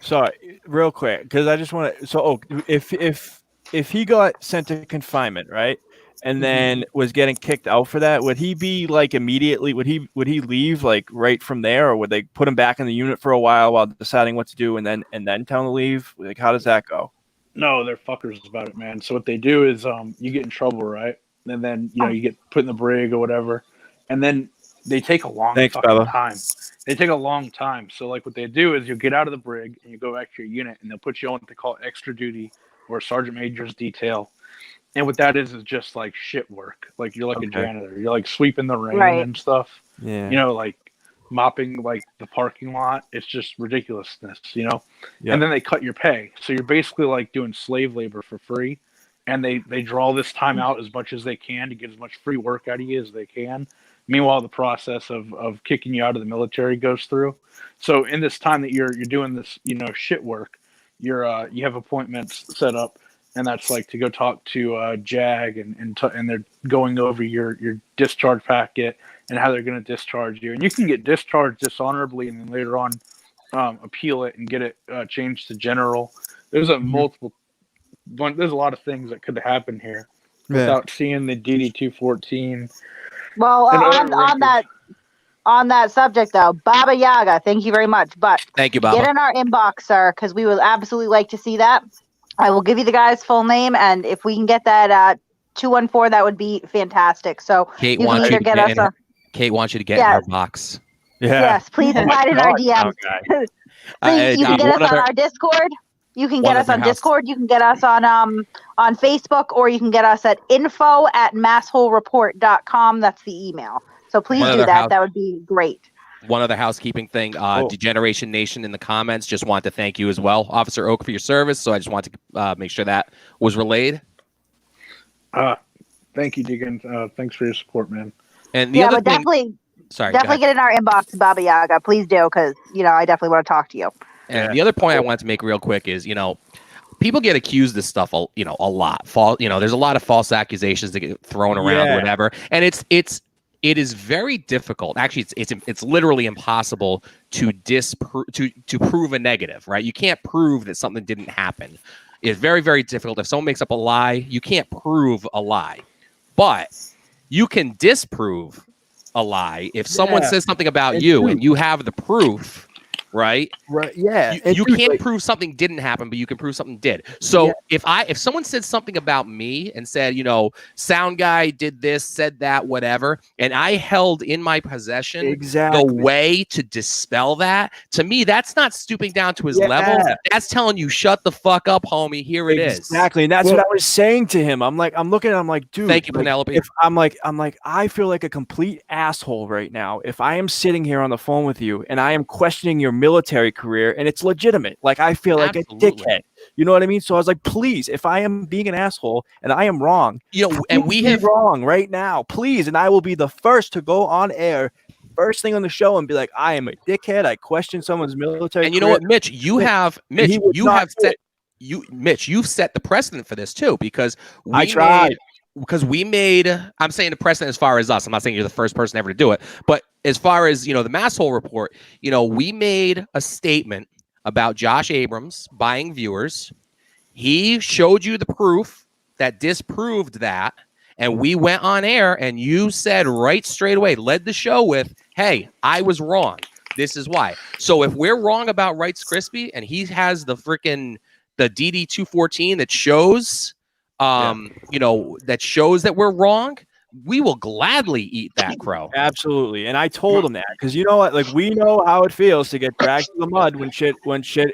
Sorry, real quick, because I just want to. So Oak, if he got sent to confinement, right, and then was getting kicked out for that, would he be like immediately? Would he leave like right from there, or would they put him back in the unit for a while deciding what to do, and then tell him to leave? Like, how does that go? No, they're fuckers about it, man. So what they do is, you get in trouble, right? And then you get put in the brig or whatever, and then they take a long time. They take a long time. So like what they do is you get out of the brig and you go back to your unit, and they'll put you on what they call extra duty or sergeant major's detail. And what that is just like shit work. Like you're like a janitor. You're like sweeping the rain and stuff. Yeah. Like mopping like the parking lot. It's just ridiculousness, Yeah. And then they cut your pay. So you're basically like doing slave labor for free. And they draw this time out as much as they can to get as much free work out of you as they can. Meanwhile, the process of kicking you out of the military goes through. So in this time that you're doing this, shit work, you have appointments set up, and that's like to go talk to JAG, and they're going over your discharge packet and how they're going to discharge you. And you can get discharged dishonorably, and then later on appeal it and get it changed to general. There's a there's a lot of things that could happen here without seeing the DD214. Well, on that subject though, Baba Yaga, thank you very much. But thank you, Baba. Get in our inbox, sir, because we would absolutely like to see that. I will give you the guy's full name, and if we can get that 214, that would be fantastic. So Kate you wants can you either get us a. Kate wants you to get in her box. Yeah. Yes, please slide in our DMs. Please, you can get us on our Discord. You can get us on Discord. You can get us on Facebook, or you can get us at info@massholereport.com. That's the email. So please do that. That would be great. One other housekeeping thing, Degeneration Nation in the comments just want to thank you as well, Officer Oak, for your service. So I just want to make sure that was relayed. Thank you, Deacon. Thanks for your support, man. And the other thing, definitely get in our inbox, Baba Yaga. Please do, because I definitely want to talk to you. And the other point I wanted to make real quick is, people get accused of stuff, a lot. There's a lot of false accusations that get thrown around, whatever. And it is very difficult. Actually, it's literally impossible to prove a negative, right? You can't prove that something didn't happen. It's very, very difficult. If someone makes up a lie, you can't prove a lie, but you can disprove a lie. If someone says something about you and you have the proof, right? Yeah. You can't prove something didn't happen, but you can prove something did. So if someone said something about me and said, sound guy did this, said that, whatever, and I held in my possession the way to dispel that, to me, that's not stooping down to his level. That's telling you, shut the fuck up, homie. Here it is. Exactly. And that's what I was saying to him. I'm looking at him like, dude. Thank you, Penelope. If I'm like, I feel like a complete asshole right now. If I am sitting here on the phone with you and I am questioning your military career and it's legitimate, like I feel like a dickhead. You know what I mean? So I was like, please, if I am being an asshole and I am wrong, and we have wrong right now, please, and I will be the first to go on air first thing on the show and be like, I am a dickhead. I question someone's military. And you know what, Mitch, you've set the precedent for this too, because we made, I'm saying the precedent as far as us. I'm not saying you're the first person ever to do it, but as far as, the Masshole Report, we made a statement about Josh Abrams buying viewers. He showed you the proof that disproved that. And we went on air and you said right straight away, led the show with, hey, I was wrong. This is why. So if we're wrong about Rice Krispie and he has the DD214 that shows, that shows that we're wrong, we will gladly eat that crow. Absolutely. And I told him that because you know what, like we know how it feels to get dragged through the mud when shit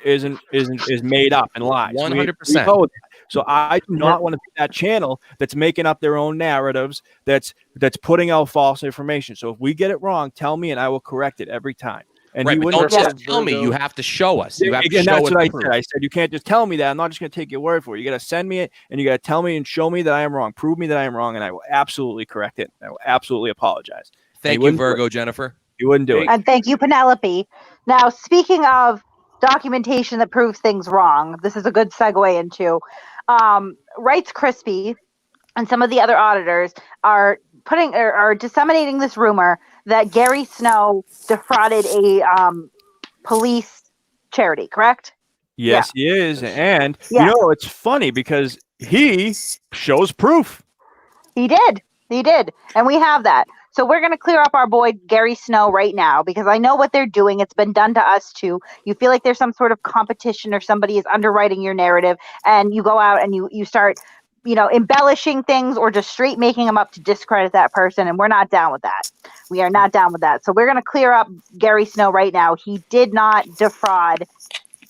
is made up and lies. 100%. So I do not want to be that channel that's making up their own narratives, that's putting out false information. So if we get it wrong, tell me and I will correct it every time. And Right, he but wouldn't don't have just tell me. You have to show us. You have to and show that's us what I the proof. said. I said you can't just tell me that. I'm not just going to take your word for it. You got to send me it, and you got to tell me and show me that I am wrong. Prove me that I am wrong, and I will absolutely correct it. I will absolutely apologize. Thank you, Virgo Jennifer. You wouldn't do it. And thank you, Penelope. Now, speaking of documentation that proves things wrong, this is a good segue into Rights Crispy and some of the other auditors are disseminating this rumor that Gary Snow defrauded a police charity, correct? Yes, he is. And Yeah. you know, it's funny because he shows proof. He did. And we have that. So we're going to clear up our boy Gary Snow right now because I know what they're doing. It's been done to us too. You feel like there's some sort of competition or somebody is underwriting your narrative and you go out and you start, embellishing things or just straight making them up to discredit that person. And we're not down with that. We are not down with that. So we're going to clear up Gary Snow right now. He did not defraud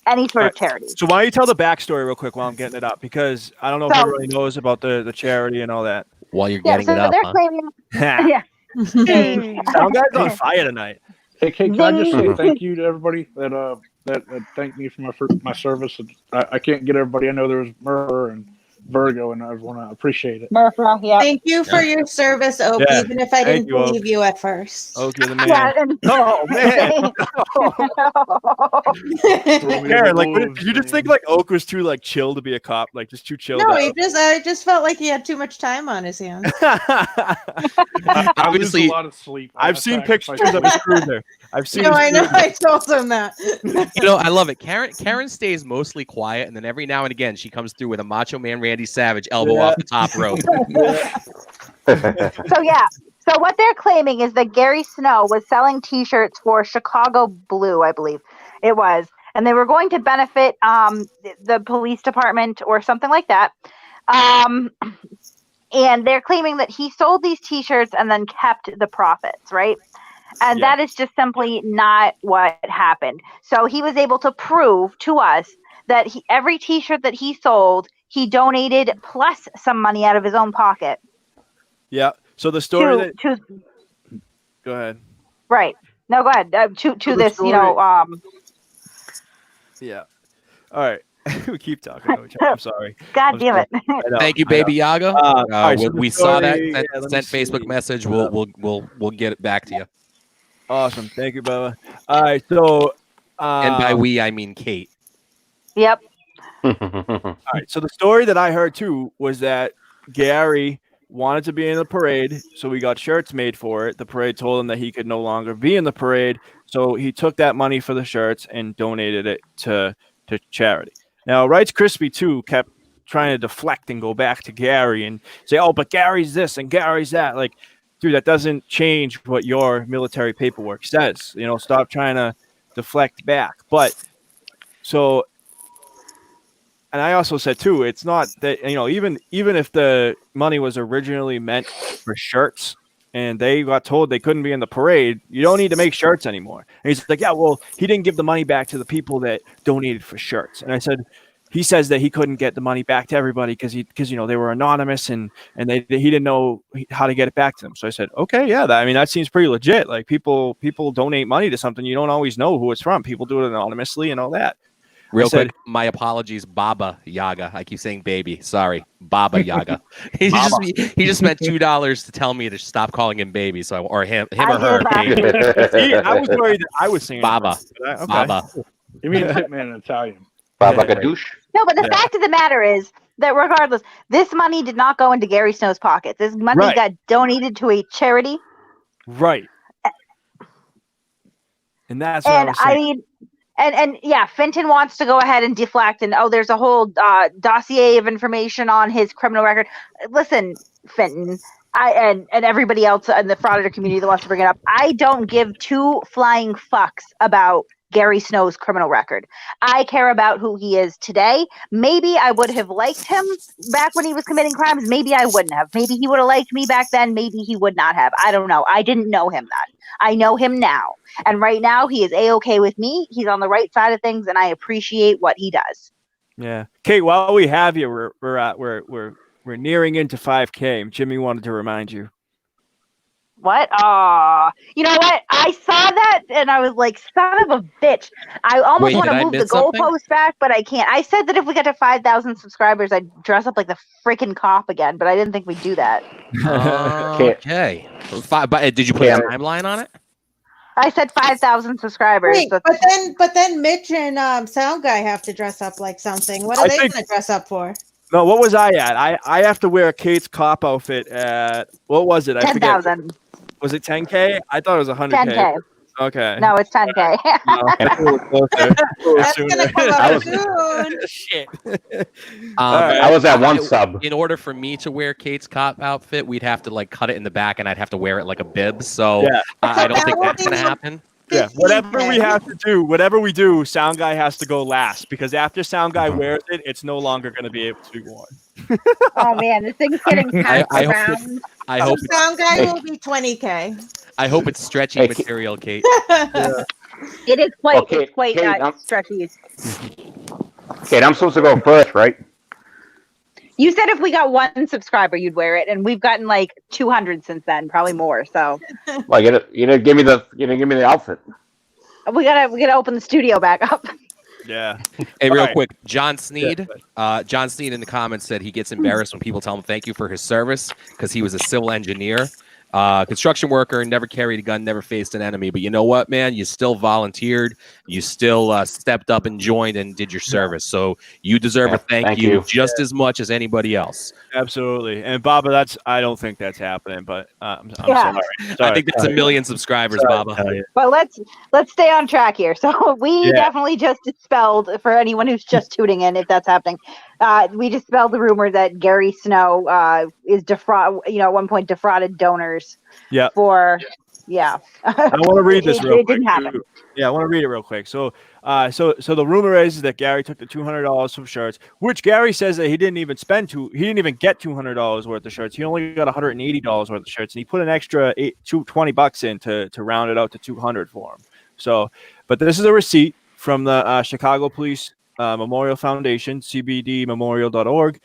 any sort of charity. So why don't you tell the backstory real quick while I'm getting it up? Because I don't know if everybody knows about the charity and all that. While you're getting it up, they're claiming, yeah. Some guys on fire tonight. Hey, Kate, can I just say thank you to everybody that thanked me for my service? I can't get everybody. I know there was Murph and Virgo, and I want to appreciate it. Murph, yeah. Thank you for your service, Oak, even if I didn't believe you at first. Oak, you're the man. Oh, man. Karen, did you just think Oak was too chill to be a cop? Just too chill? No, I just felt like he had too much time on his hands. Obviously, lose a lot of sleep. I've seen pictures of his cruiser. I've seen. No, I know. I told him that. I love it. Karen stays mostly quiet, and then every now and again she comes through with a Macho Man Randy Savage elbow off the top rope. So what they're claiming is that Gary Snow was selling T-shirts for Chicago Blue, I believe it was, and they were going to benefit the police department or something like that. And they're claiming that he sold these T-shirts and then kept the profits, right? And that is just simply not what happened. So he was able to prove to us that every T-shirt that he sold, he donated plus some money out of his own pocket. Yeah. So the story go ahead. Right. No, go ahead. To this, story. Yeah. All right. We keep talking. I'm sorry. God damn it. Thank you, Baby Yaga. Right, so we saw that. Sent Facebook message. We'll get it back to you. Awesome. Thank you, Bubba. All right. So, and by we, I mean Kate. Yep. All right. So the story that I heard too was that Gary wanted to be in the parade, so we got shirts made for it. The parade told him that he could no longer be in the parade, so he took that money for the shirts and donated it to charity. Now, Rights Crispy too kept trying to deflect and go back to Gary and say, "Oh, but Gary's this and Gary's that." Dude, that doesn't change what your military paperwork says. Stop trying to deflect back. But so. And I also said too, it's not that even if the money was originally meant for shirts, and they got told they couldn't be in the parade, you don't need to make shirts anymore. And he's like, yeah, well, he didn't give the money back to the people that donated for shirts. And I said, he says that he couldn't get the money back to everybody because they were anonymous and he didn't know how to get it back to them. So I said, okay, yeah, that seems pretty legit. People donate money to something, you don't always know who it's from. People do it anonymously and all that. Real quick, my apologies, Baba Yaga. I keep saying baby. Sorry, Baba Yaga. he just meant $2 to tell me to stop calling him baby. So or him or her. I was worried that I was saying Baba. Okay. Baba. You mean hitman in Italian? Baba Gadoosh. No, but the fact of the matter is that regardless, this money did not go into Gary Snow's pockets. This money got donated to a charity. Right. And that's what I mean. And yeah, Fenton wants to go ahead and deflect, and there's a whole dossier of information on his criminal record. Listen, Fenton, and everybody else in the frauditor community that wants to bring it up, I don't give two flying fucks about Gary Snow's criminal record. I care about who he is today. Maybe I would have liked him back when he was committing crimes. Maybe I wouldn't have. Maybe he would have liked me back then. Maybe he would not have. I don't know. I didn't know him then. I know him now. And right now he is A-okay with me. He's on the right side of things, and I appreciate what he does. Yeah. Kate, while we have you, we're nearing into 5K. Jimmy wanted to remind you. What? Oh, you know what? I saw that and I was like, son of a bitch. I almost Wait, want did to I move the miss something? goalpost back, but I can't. I said that if we got to 5,000 subscribers, I'd dress up like the freaking cop again, but I didn't think we'd do that. Okay. But did you put a timeline on it? I said 5,000 subscribers. Wait, but then Mitch and Sound Guy have to dress up like something. What are they going to dress up for? No, what was I at? I have to wear Kate's cop outfit at, what was it? I forget. 10,000. Was it 10K? I thought it was 100K. 10K. Okay. No, it's 10K. That's gonna come out soon. Shit. I was at one sub. In order for me to wear Kate's cop outfit, we'd have to like cut it in the back, and I'd have to wear it like a bib. So Yeah. I don't think that's gonna happen. Yeah, whatever we have to do, whatever we do, Sound Guy has to go last because after Sound Guy wears it, it's no longer going to be able to be worn. Oh man, this thing's getting passed around. I hope Sound Guy will be 20K. I hope it's stretchy material, Kate. It is quite, Okay, it's quite Kate, stretchy. Kate, I'm supposed to go first, right? You said if we got 1 subscriber, you'd wear it, and we've gotten like 200 since then, probably more. So, Well, you didn't give me the outfit. we gotta open the studio back up. Yeah. Hey, real All right. quick, John Sneed. John Sneed in the comments said he gets embarrassed when people tell him thank you for his service because he was a civil engineer. Construction worker, never carried a gun, never faced an enemy. But you know what, man? You still volunteered. You still stepped up and joined and did your service. So you deserve a thank you just as much as anybody else. Absolutely. And Baba, I don't think that's happening, but I'm Yeah. sorry. I think that's 1 million subscribers, Baba. But let's stay on track here. So we definitely just dispelled, for anyone who's just tuning in, if that's happening, we dispelled the rumor that Gary Snow is at one point defrauded donors. Yeah. I want to read this real It quick. didn't happen. Yeah, I want to read it real quick. So the rumor is that Gary took the $200 from shirts, which Gary says that he didn't even get $200 worth of shirts. He only got $180 worth of shirts, and he put an extra $20 in to round it out to $200 for him. So, but this is a receipt from the Chicago Police Memorial Foundation, cbdmemorial.org.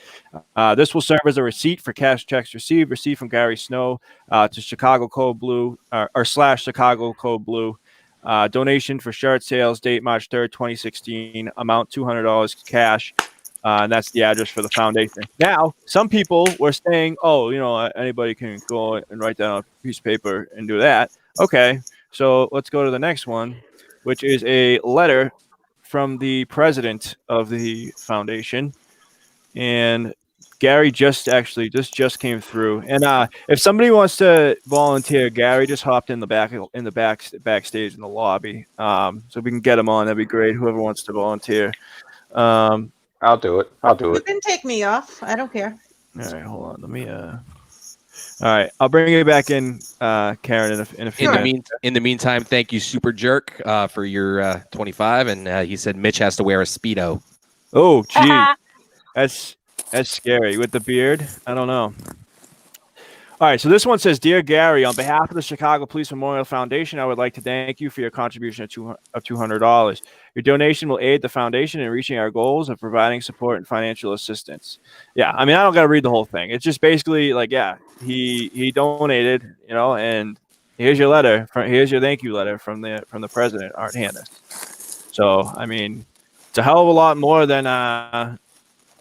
This will serve as a receipt for cash checks received. Receipt from Gary Snow to Chicago Code Blue or / Chicago Code Blue. Donation for shirt sales, date March 3rd, 2016. Amount $200 cash. And that's the address for the foundation. Now, some people were saying, anybody can go and write down a piece of paper and do that. Okay, so let's go to the next one, which is a letter from the president of the foundation, and Gary just came through. And if somebody wants to volunteer, Gary just hopped in the backstage in the lobby, so we can get him on. That'd be great. Whoever wants to volunteer, I'll do it. You can take me off. I don't care. All right, hold on. Let me. All right, I'll bring you back in, Karen, in a few minutes. In the meantime, thank you, Super Jerk, for your 25. And he said Mitch has to wear a Speedo. Oh, gee, that's scary with the beard. I don't know. All right, so this one says, "Dear Gary, on behalf of the Chicago Police Memorial Foundation, I would like to thank you for your contribution of $200. Your donation will aid the foundation in reaching our goals of providing support and financial assistance." Yeah, I mean, I don't got to read the whole thing. It's just basically like, yeah, he donated, and here's your letter. Here's your thank you letter from the president, Art Hannes. So, I mean, it's a hell of a lot more than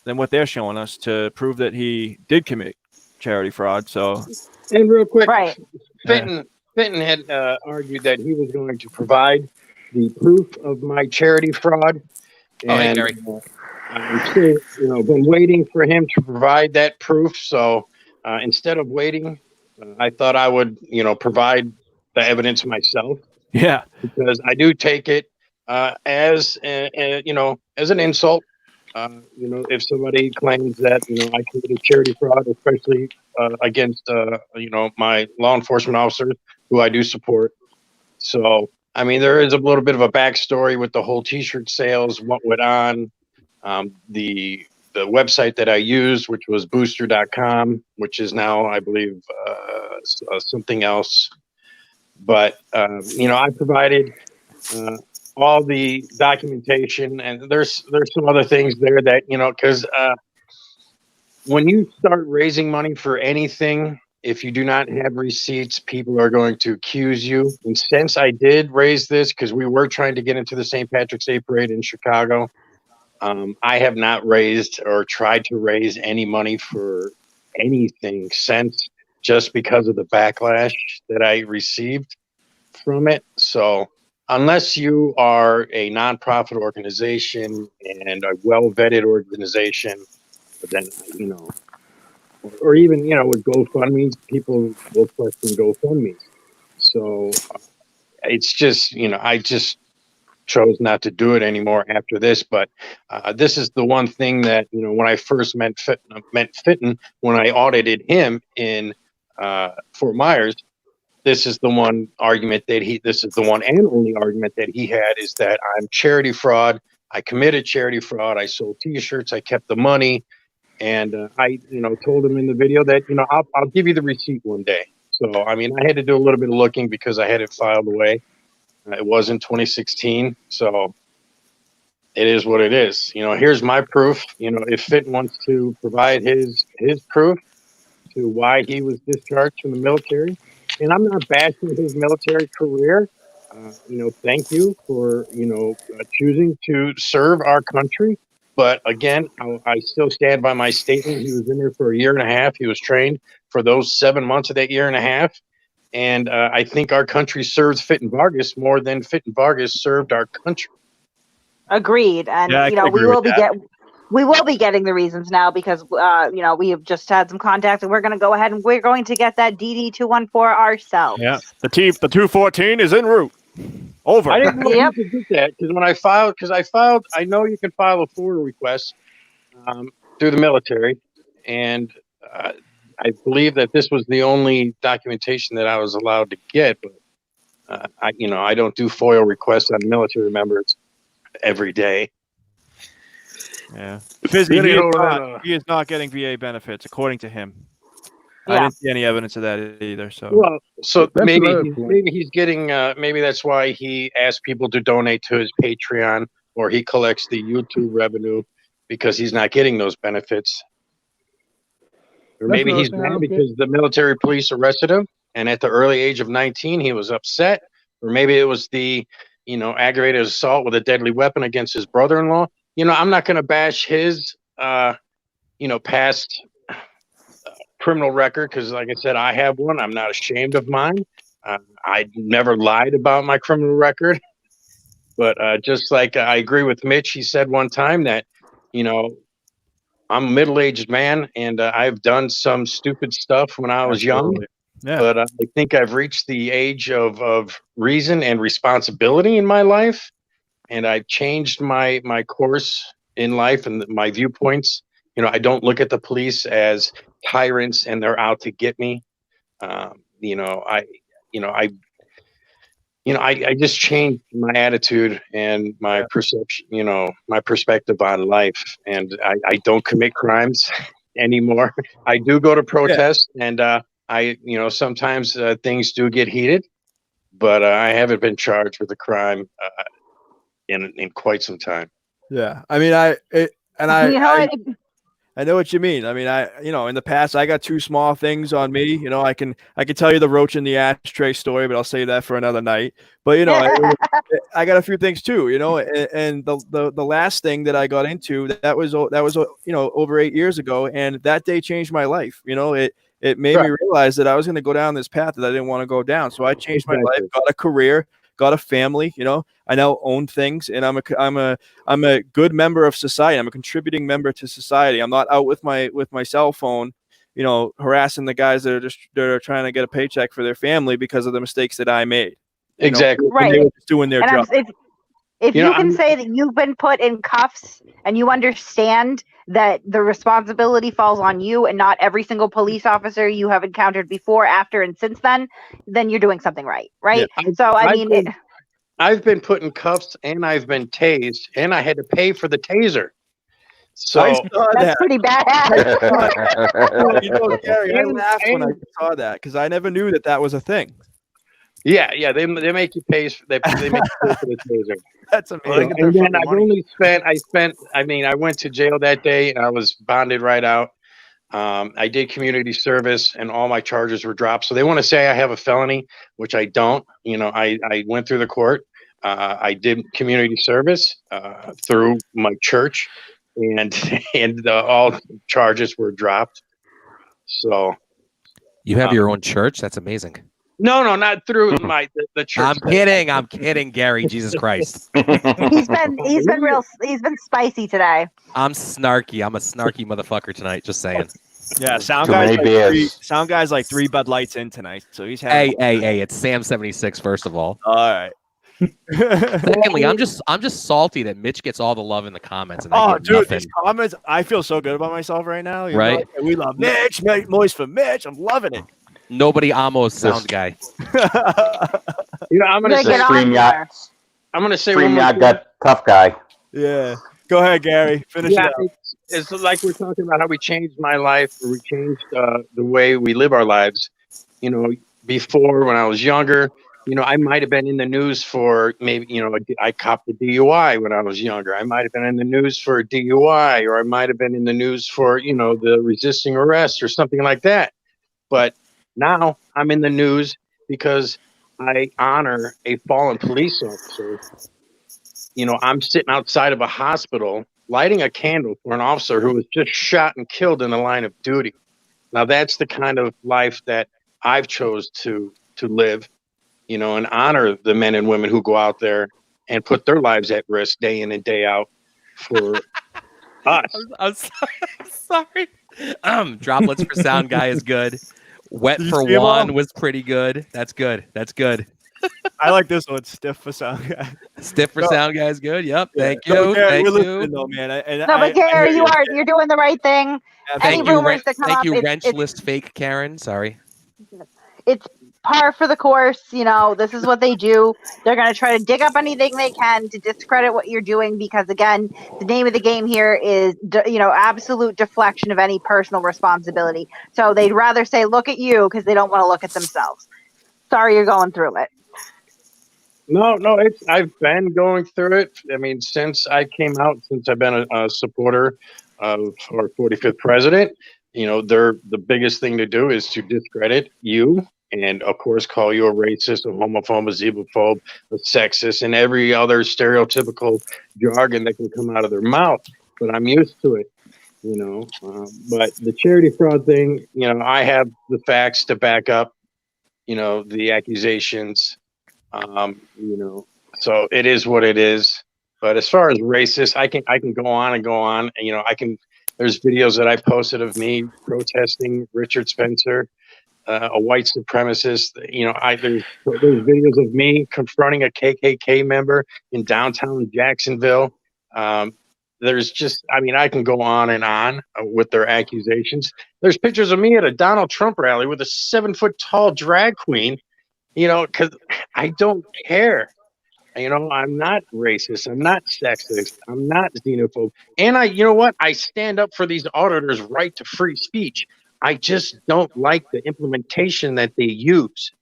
what they're showing us to prove that he did commit charity fraud. So, and real quick, right? Fenton had argued that he was going to provide the proof of my charity fraud. Hey, Gary. I've still, been waiting for him to provide that proof. So instead of waiting, I thought I would, provide the evidence myself. Yeah, because I do take it as an insult. If somebody claims that, I committed charity fraud, especially against, my law enforcement officers who I do support. So, I mean, there is a little bit of a backstory with the whole T-shirt sales, what went on, the website that I used, which was booster.com, which is now, I believe, something else. But, I provided all the documentation, and there's some other things there that, because when you start raising money for anything, if you do not have receipts, people are going to accuse you. And since I did raise this, because we were trying to get into the St. Patrick's Day Parade in Chicago, I have not raised or tried to raise any money for anything since, just because of the backlash that I received from it. So unless you are a nonprofit organization and a well-vetted organization, then, you know, or even, you know, with GoFundMe's, people will question GoFundMe's. So it's just, you know, I just chose not to do it anymore after this. But this is the one thing that, you know, when I first met Fitton, when I audited him in Fort Myers, this is the one argument that this is the one and only argument that he had, is that I'm charity fraud. I committed charity fraud. I sold T-shirts. I kept the money. And I, you know, told him in the video that, you know, I'll give you the receipt one day. So, I mean, I had to do a little bit of looking because I had it filed away. It was in 2016. So it is what it is. You know, here's my proof. You know, if Fitton wants to provide his proof to why he was discharged from the military, and I'm not bashing his military career. You know, thank you for, you know, choosing to serve our country. But again, I still stand by my statement. He was in there for a year and a half. He was trained for those 7 months of that year and a half. And I think our country serves Fitton Vargas more than Fitton Vargas served our country. Agreed. And, Yeah, you know, we will be getting the reasons now because, you know, we have just had some contact and we're going to go ahead and we're going to get that DD-214 ourselves. Yeah. The 214 is en route. Over. I didn't know you could get that because when I filed, I know you can file a FOIA request through the military, and I believe that this was the only documentation that I was allowed to get. But I don't do FOIA requests on military members every day. Yeah. Fizzy, he is not getting VA benefits, according to him. Yeah. I didn't see any evidence of that either. So maybe he's getting. Maybe that's why he asked people to donate to his Patreon, or he collects the YouTube revenue because he's not getting those benefits. Or maybe he's mad because the military police arrested him, and at the early age of 19, he was upset. Or maybe it was the, you know, aggravated assault with a deadly weapon against his brother-in-law. You know, I'm not going to bash his, you know, past criminal record because, like I said, I have one. I'm not ashamed of mine. I never lied about my criminal record. But just like I agree with Mitch, he said one time that, you know, I'm a middle-aged man and I've done some stupid stuff when I was young. Yeah. But I think I've reached the age of reason and responsibility in my life. And I've changed my course in life and my viewpoints. You know, I don't look at the police as tyrants and they're out to get me. I just changed my attitude and my perception, you know, my perspective on life. And I don't commit crimes anymore. I do go to protest and sometimes things do get heated, but I haven't been charged with a crime in quite some time. Yeah. I mean, I know what you mean. I mean, in the past, I got two small things on me. You know, I can tell you the roach in the ashtray story, but I'll save that for another night. But, you know, I got a few things too, you know, and the last thing that I got into, that was, you know, over 8 years ago. And that day changed my life. You know, it made me realize that I was going to go down this path that I didn't want to go down. So I changed my life, got a career, got a family, you know, I now own things, and I'm a good member of society. I'm a contributing member to society. I'm not out with my cell phone, you know, harassing the guys that are trying to get a paycheck for their family because of the mistakes that I made. Exactly. Right. They're just doing their job. If you can say that you've been put in cuffs and you understand that the responsibility falls on you and not every single police officer you have encountered before, after, and since then you're doing something right. Right. Yeah. I've been put in cuffs and I've been tased and I had to pay for the taser. So that's pretty bad. You know, Gary, I laughed when I saw that because I never knew that was a thing. Yeah, they make you pay. They make you pay for the taser. That's amazing. And then I went to jail that day and I was bonded right out. I did community service, and all my charges were dropped. So they want to say I have a felony, which I don't. I went through the court. I did community service through my church, and all charges were dropped. So You have your own church? That's amazing. no, not through the church. I'm kidding, Gary. Jesus Christ. He's been spicy today. I'm snarky. I'm a snarky motherfucker tonight. Just saying. Yeah, sound Too guy's many like beers. like 3 Bud Lights in tonight, so he's having. Hey! It's Sam 76. First of all. All right. Secondly, I'm just salty that Mitch gets all the love in the comments. And I get dude, nothing. these comments! I feel so good about myself right now. You Right? know? We love Mitch, MoistForMitch. I'm loving it. Nobody almost sound guy. I'm gonna say I'm gonna say one more StreamYard thing. got tough guy. Yeah. Go ahead, Gary. Finish it up. It's like we're talking about how we changed my life, or we changed the way we live our lives. Before, when I was younger, I might have been in the news for maybe, I copped a DUI when I was younger. I might have been in the news for a DUI, or I might have been in the news for, the resisting arrest or something like that. But now I'm in the news because I honor a fallen police officer. I'm sitting outside of a hospital lighting a candle for an officer who was just shot and killed in the line of duty. Now that's the kind of life that I've chose to live, and honor the men and women who go out there and put their lives at risk day in and day out for us. I'm sorry. Droplets for sound guy is good. Wet for one was pretty good. That's good. I like this one. Stiff for sound guy. Stiff for sound guy is good. Yep. Thank you. No, Gary, Thank we're you. listening, though, man. But Gary, you're doing the right thing. Thank Any rumors that come Thank up, you, it's wrench list fake Karen. Sorry. It's par for the course. This is what they do. They're going to try to dig up anything they can to discredit what you're doing because, again, the name of the game here is, absolute deflection of any personal responsibility. So they'd rather say, look at you, because they don't want to look at themselves. Sorry you're going through it. No, I've been going through it. I mean, since I came out, since I've been a supporter of our 45th president, the biggest thing to do is to discredit you and, of course, call you a racist, a homophobe, a xenophobe, a sexist, and every other stereotypical jargon that can come out of their mouth. But I'm used to it, But the charity fraud thing, I have the facts to back up, the accusations. So it is what it is. But as far as racist, I can go on and go on. And, there's videos that I posted of me protesting Richard Spencer, a white supremacist. There's videos of me confronting a KKK member in downtown Jacksonville. There's just, I can go on and on with their accusations. There's pictures of me at a Donald Trump rally with a 7-foot-tall drag queen. Because I don't care. I'm not racist. I'm not sexist. I'm not xenophobe. And I stand up for these auditors' right to free speech. I just don't like the implementation that they use.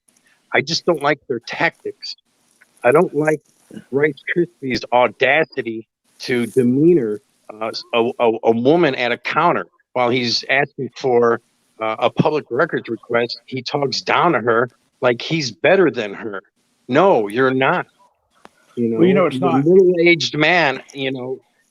I just don't like their tactics. I don't like Rice Krispies' audacity to demeanor a woman at a counter while he's asking for a public records request. He talks down to her like he's better than her. No, you're not. It's not. A middle-aged man,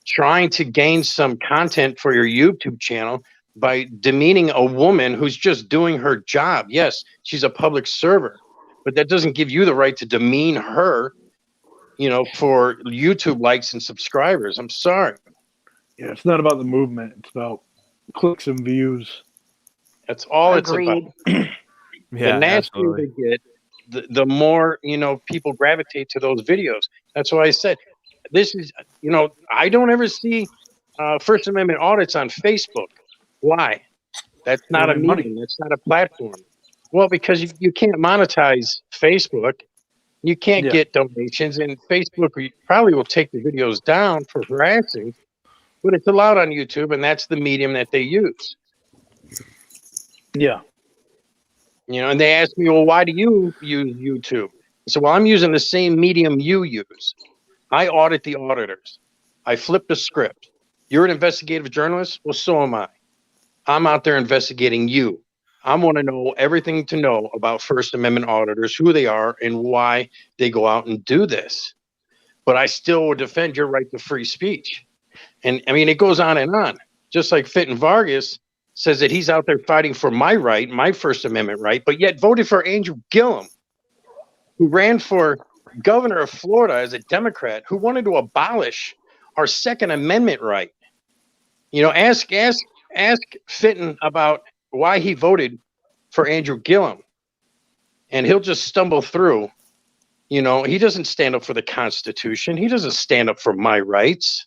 trying to gain some content for your YouTube channel by demeaning a woman who's just doing her job. Yes, she's a public server, but that doesn't give you the right to demean her, for YouTube likes and subscribers. I'm sorry. Yeah, it's not about the movement. It's about clicks and views. That's all Agreed. it's about. The nastier they get, the more people gravitate to those videos. That's why I said this is I don't ever see First Amendment audits on Facebook. Why? That's not a medium. That's not a platform. Well, because you can't monetize Facebook. You can't get donations, and Facebook probably will take the videos down for harassing, but it's allowed on YouTube, and that's the medium that they use. Yeah. And they asked me, well, why do you use YouTube? I said, well, I'm using the same medium you use. I audit the auditors. I flip the script. You're an investigative journalist? Well, so am I. I'm out there investigating you. I want to know everything to know about First Amendment auditors, who they are, and why they go out and do this. But I still would defend your right to free speech. And I mean, it goes on and on. Just like Fitton Vargas says that he's out there fighting for my right, my First Amendment right, but yet voted for Andrew Gillum, who ran for governor of Florida as a Democrat, who wanted to abolish our Second Amendment right. You know, ask Fitton about why he voted for Andrew Gillum, and he'll just stumble through. You know, he doesn't stand up for the Constitution. He doesn't stand up for my rights.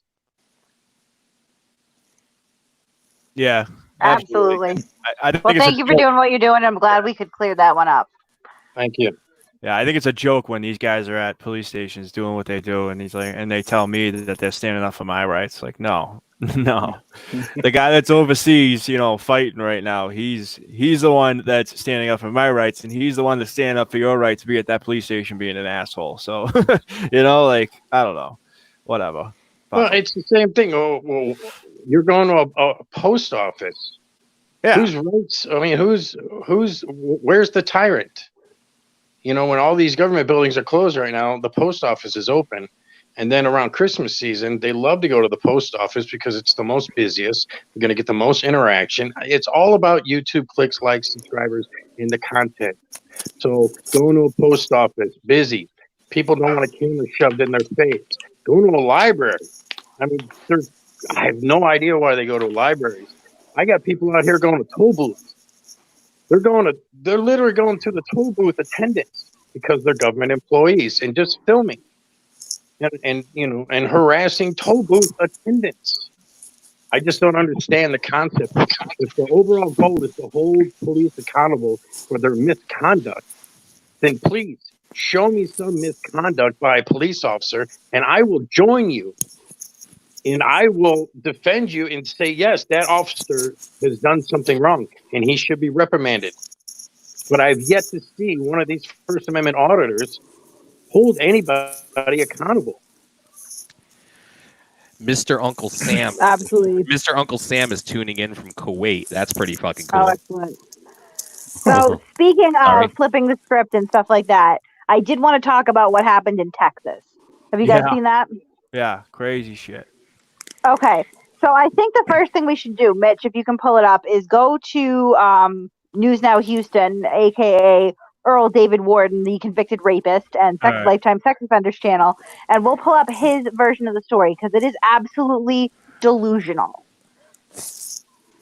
Yeah, Absolutely. I think Well, it's thank you for doing what you're doing. I'm glad we could clear that one up. Thank you. Yeah, I think it's a joke when these guys are at police stations doing what they do, and and they tell me that they're standing up for my rights. Like, no, no. The guy that's overseas, you know, fighting right now, he's the one that's standing up for my rights, and he's the one that's standing up for your right to be at that police station being an asshole. So, you know, like, I don't know, whatever. Well, it's the same thing. Oh, well, you're going to a post office. Yeah. Whose rights? I mean, where's the tyrant? You know, when all these government buildings are closed right now, the post office is open. And then around Christmas season, they love to go to the post office because it's the most busiest. You're going to get the most interaction. It's all about YouTube clicks, likes, subscribers, and the content. So going to a post office, busy. People don't want a camera shoved in their face. Going to a library. I mean, I have no idea why they go to libraries. I got people out here going to toll booths. They're literally going to the toll booth attendants because they're government employees and just filming and you know, and harassing toll booth attendants. I just don't understand the concept. If the overall goal is to hold police accountable for their misconduct, then please show me some misconduct by a police officer and I will join you. And I will defend you and say, yes, that officer has done something wrong and he should be reprimanded. But I've yet to see one of these First Amendment auditors hold anybody accountable. Mr. Uncle Sam. Absolutely. Mr. Uncle Sam is tuning in from Kuwait. That's pretty fucking cool. Oh, excellent. So speaking of flipping the script and stuff like that, I did want to talk about what happened in Texas. Have you guys seen that? Yeah, crazy shit. Okay, so I think the first thing we should do, Mitch, if you can pull it up, is go to News Now Houston, aka Earl David Warden, the convicted rapist and lifetime sex offenders channel, and we'll pull up his version of the story because it is absolutely delusional.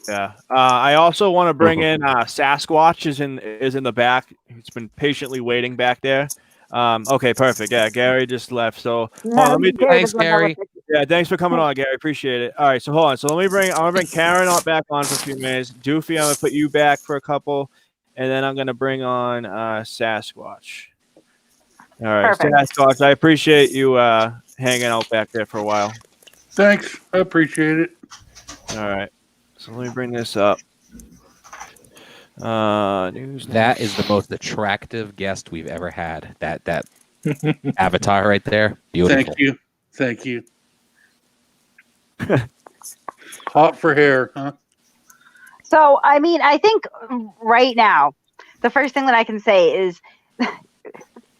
Yeah. I also want to bring in Sasquatch is in the back. He's been patiently waiting back there. Okay, perfect. Yeah, Gary just left. So thanks, Gary. Yeah, thanks for coming on, Gary. Appreciate it. All right, so hold on. So I'm gonna bring Karen back on for a few minutes. Doofy, I'm gonna put you back for a couple, and then I'm gonna bring on Sasquatch. All right, perfect. Sasquatch, I appreciate you hanging out back there for a while. Thanks, I appreciate it. All right, so let me bring this up. That is the most attractive guest we've ever had. That avatar right there, beautiful. Thank you. Hot for hair, huh? So, I mean, I think right now, the first thing that I can say is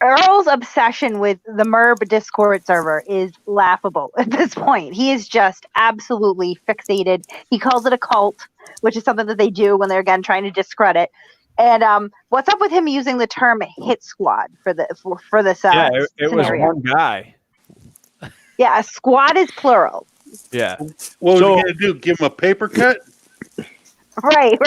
Earl's obsession with the MERB Discord server is laughable at this point. He is just absolutely fixated. He calls it a cult, which is something that they do when they're, again, trying to discredit. And what's up with him using the term hit squad for this yeah, it was scenario? One guy. Yeah, a squad is plural. Yeah. What was he going to do? Give him a paper cut? Right.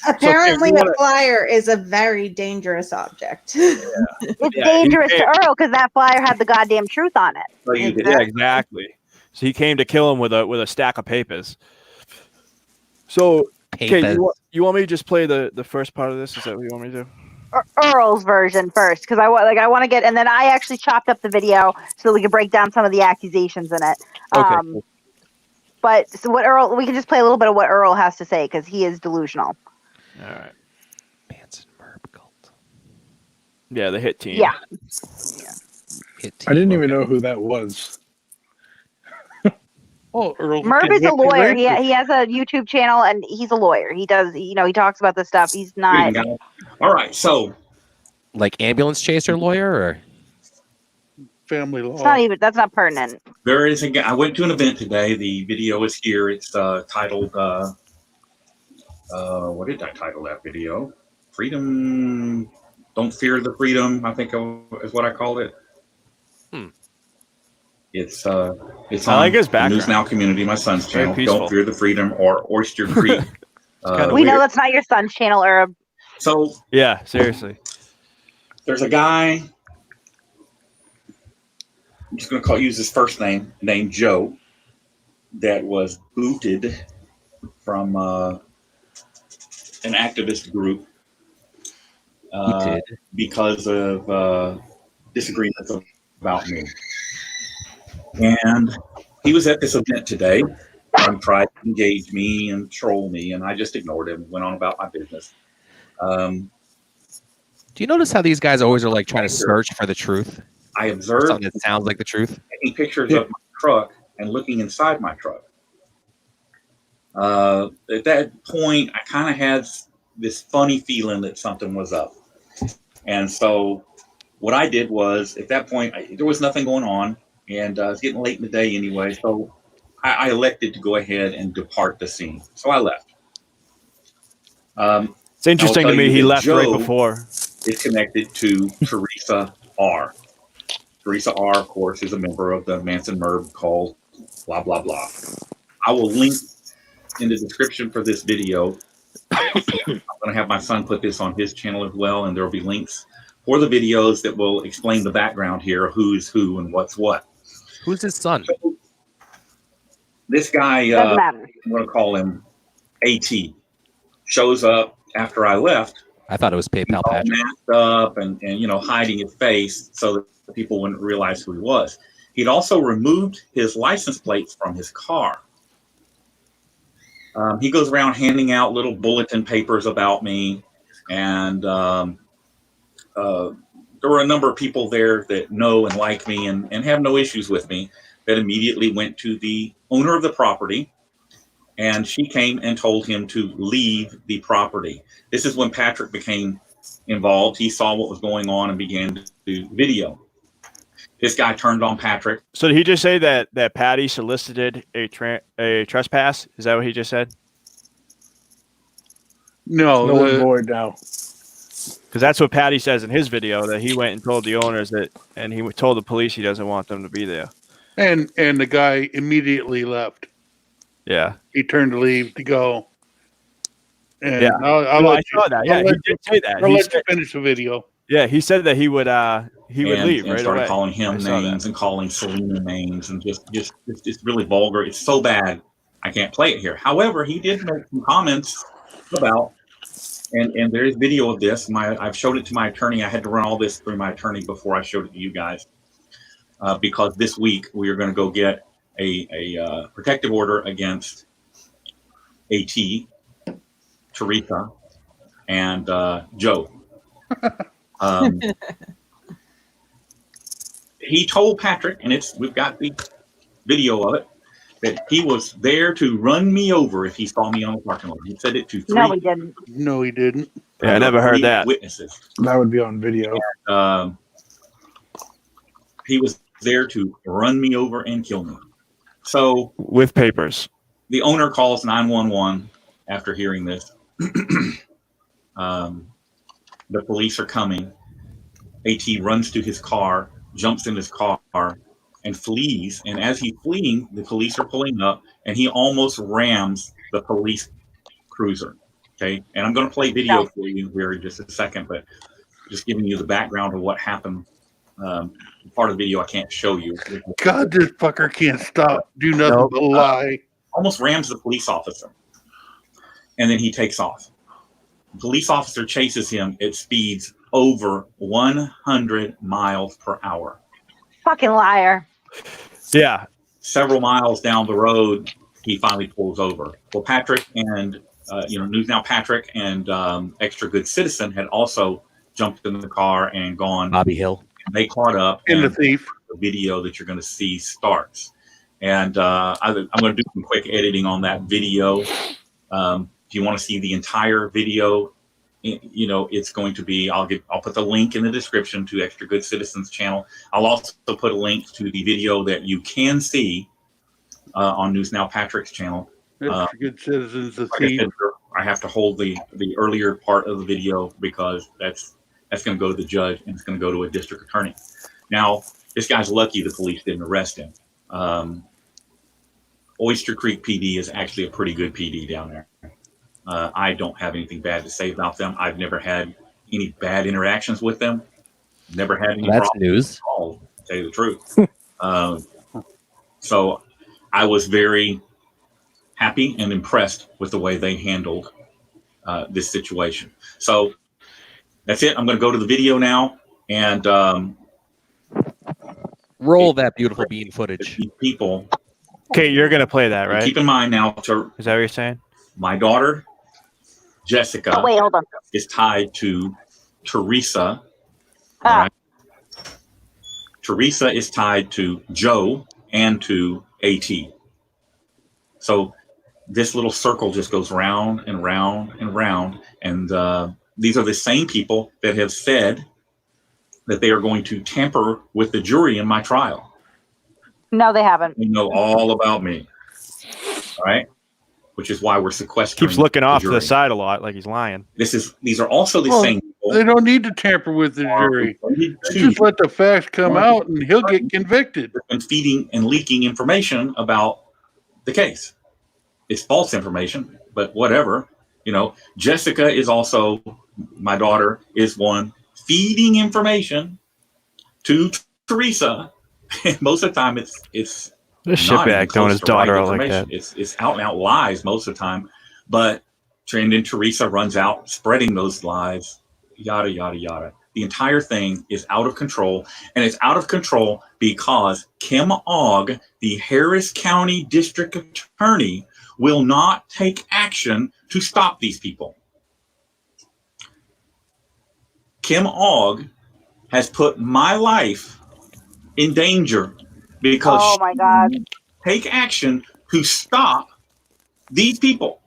Apparently, a flyer is a very dangerous object. It's dangerous to Earl because that flyer had the goddamn truth on it. Yeah, exactly. So he came to kill him with a stack of papers. So, okay, you want me to just play the first part of this? Is that what you want me to do? Earl's version first, because I want to get, and then I actually chopped up the video so that we can break down some of the accusations in it. Okay. Cool. But so we can just play a little bit of what Earl has to say because he is delusional. All right. Manson MERB cult. Yeah, the hit team. Yeah. Hit team. I didn't even know who that was. Oh, Earl. Merv is a lawyer. He has a YouTube channel and he's a lawyer. He does, he talks about this stuff. He's not. All right, so like ambulance chaser lawyer or family law. It's not even. That's not pertinent. there is a guy. I went to an event today. The video is here. It's titled. What did I title that video? Freedom. Don't fear the freedom. I think is what I called it. It's on I like his the background. News Now community, my son's Very channel. peaceful. Don't fear the freedom or Oyster Creek. We know that's not your son's channel, Herb. So yeah, seriously. there's a guy. I'm just going to use his first name, named Joe, that was booted from an activist group because of disagreements about me. And he was at this event today and tried to engage me and troll me, and I just ignored him, went on about my business. Do you notice how these guys always are like trying to search for the truth? I observed something that sounds like the truth. Taking pictures of my truck and looking inside my truck. At that point, I kind of had this funny feeling that something was up. And so what I did was, at that point, there was nothing going on, and it's getting late in the day anyway, so I elected to go ahead and depart the scene. So I left. It's interesting to me he left Joe right before. is connected to Teresa R. Teresa R., of course, is a member of the Manson Merv called blah, blah, blah. I will link in the description for this video. I'm going to have my son put this on his channel as well, and there will be links for the videos that will explain the background here, who's who and what's what. Who's his son? So, this guy, I'm going to call him AT, shows up after I left. I thought it was PayPal Patrick. Masked up and hiding his face so that people wouldn't realize who he was. He'd also removed his license plates from his car. He goes around handing out little bulletin papers about me, and there were a number of people there that know and like me and have no issues with me that immediately went to the owner of the property, and she came and told him to leave the property. This is when Patrick became involved. He saw what was going on and began to do video. This guy turned on Patrick. So did he just say that Patty solicited a trespass? Is that what he just said? No, Null and void now. Because that's what Patty says in his video, that he went and told the owners that, and he told the police he doesn't want them to be there. And the guy immediately left. Yeah. He turned to leave to go. And Yeah. I saw that. Yeah, he did say that. I'll He let said, you finish the video. yeah, he said that he would leave and right started away. calling him names and calling Selena names and just really vulgar. It's so bad I can't play it here. However, he did make some comments about, and there is video of this. I've showed it to my attorney. I had to run all this through my attorney before I showed it to you guys, because this week we are going to go get a protective order against AT, Teresa, and Joe. He told Patrick, and we've got the video of it, that he was there to run me over if he saw me on the parking lot. He said it to three. No, he didn't. No, he didn't. Yeah, I never heard that. Witnesses. That would be on video. And, he was there to run me over and kill me. So with papers. The owner calls 911 after hearing this. The police are coming. AT runs to his car, jumps in his car, and flees. And as he's fleeing, the police are pulling up, and he almost rams the police cruiser. Okay, and I'm going to play video for you here in just a second, but just giving you the background of what happened. Part of the video I can't show you. God, this fucker can't stop. Do nothing but lie. Almost rams the police officer, and then he takes off. The police officer chases him at speeds over 100 miles per hour. Fucking liar. Yeah. Several miles down the road, he finally pulls over. Well, Patrick and News Now Patrick and Extra Good Citizen had also jumped in the car and gone. Bobby Hill. And they caught up. And the thief. The video that you're going to see starts. And I'm going to do some quick editing on that video. If you want to see the entire video, you know, it's going to be, I'll put the link in the description to Extra Good Citizens channel. I'll also put a link to the video that you can see on News Now Patrick's channel. Extra Good Citizens, the Like I theme. said, I have to hold the earlier part of the video because that's going to go to the judge and it's going to go to a district attorney. Now, this guy's lucky the police didn't arrest him. Oyster Creek PD is actually a pretty good PD down there. I don't have anything bad to say about them. I've never had any bad interactions with them. Never had any That's problems news. at all, to tell you the truth. So I was very happy and impressed with the way they handled this situation. So that's it. I'm going to go to the video now and roll that beautiful bean footage. People. Okay, you're going to play that, right? Keep in mind now, Is that what you're saying? My daughter, Jessica, wait, hold on. is tied to Teresa. Ah. All right? Teresa is tied to Joe and to AT. So this little circle just goes round and round and round. And these are the same people that have said that they are going to tamper with the jury in my trial. No, they haven't. They know all about me. All right. Which is why we're sequestering. Keeps looking off to jury. the side a lot, like he's lying. These are also the Well, same people. They don't need to tamper with the jury. Just let the facts come out and he'll get convicted. And feeding and leaking information about the case. It's false information, but whatever. You know, Jessica is also, my daughter is one feeding information to Teresa. And most of the time it's This not shitbag even throwing his close to right daughter out like information. that. It's out and out lies most of the time. But and then Teresa runs out spreading those lies, yada, yada, yada. The entire thing is out of control. And it's out of control because Kim Ogg, the Harris County District Attorney, will not take action to stop these people. Kim Ogg has put my life in danger because Oh my God. she take action to stop these people.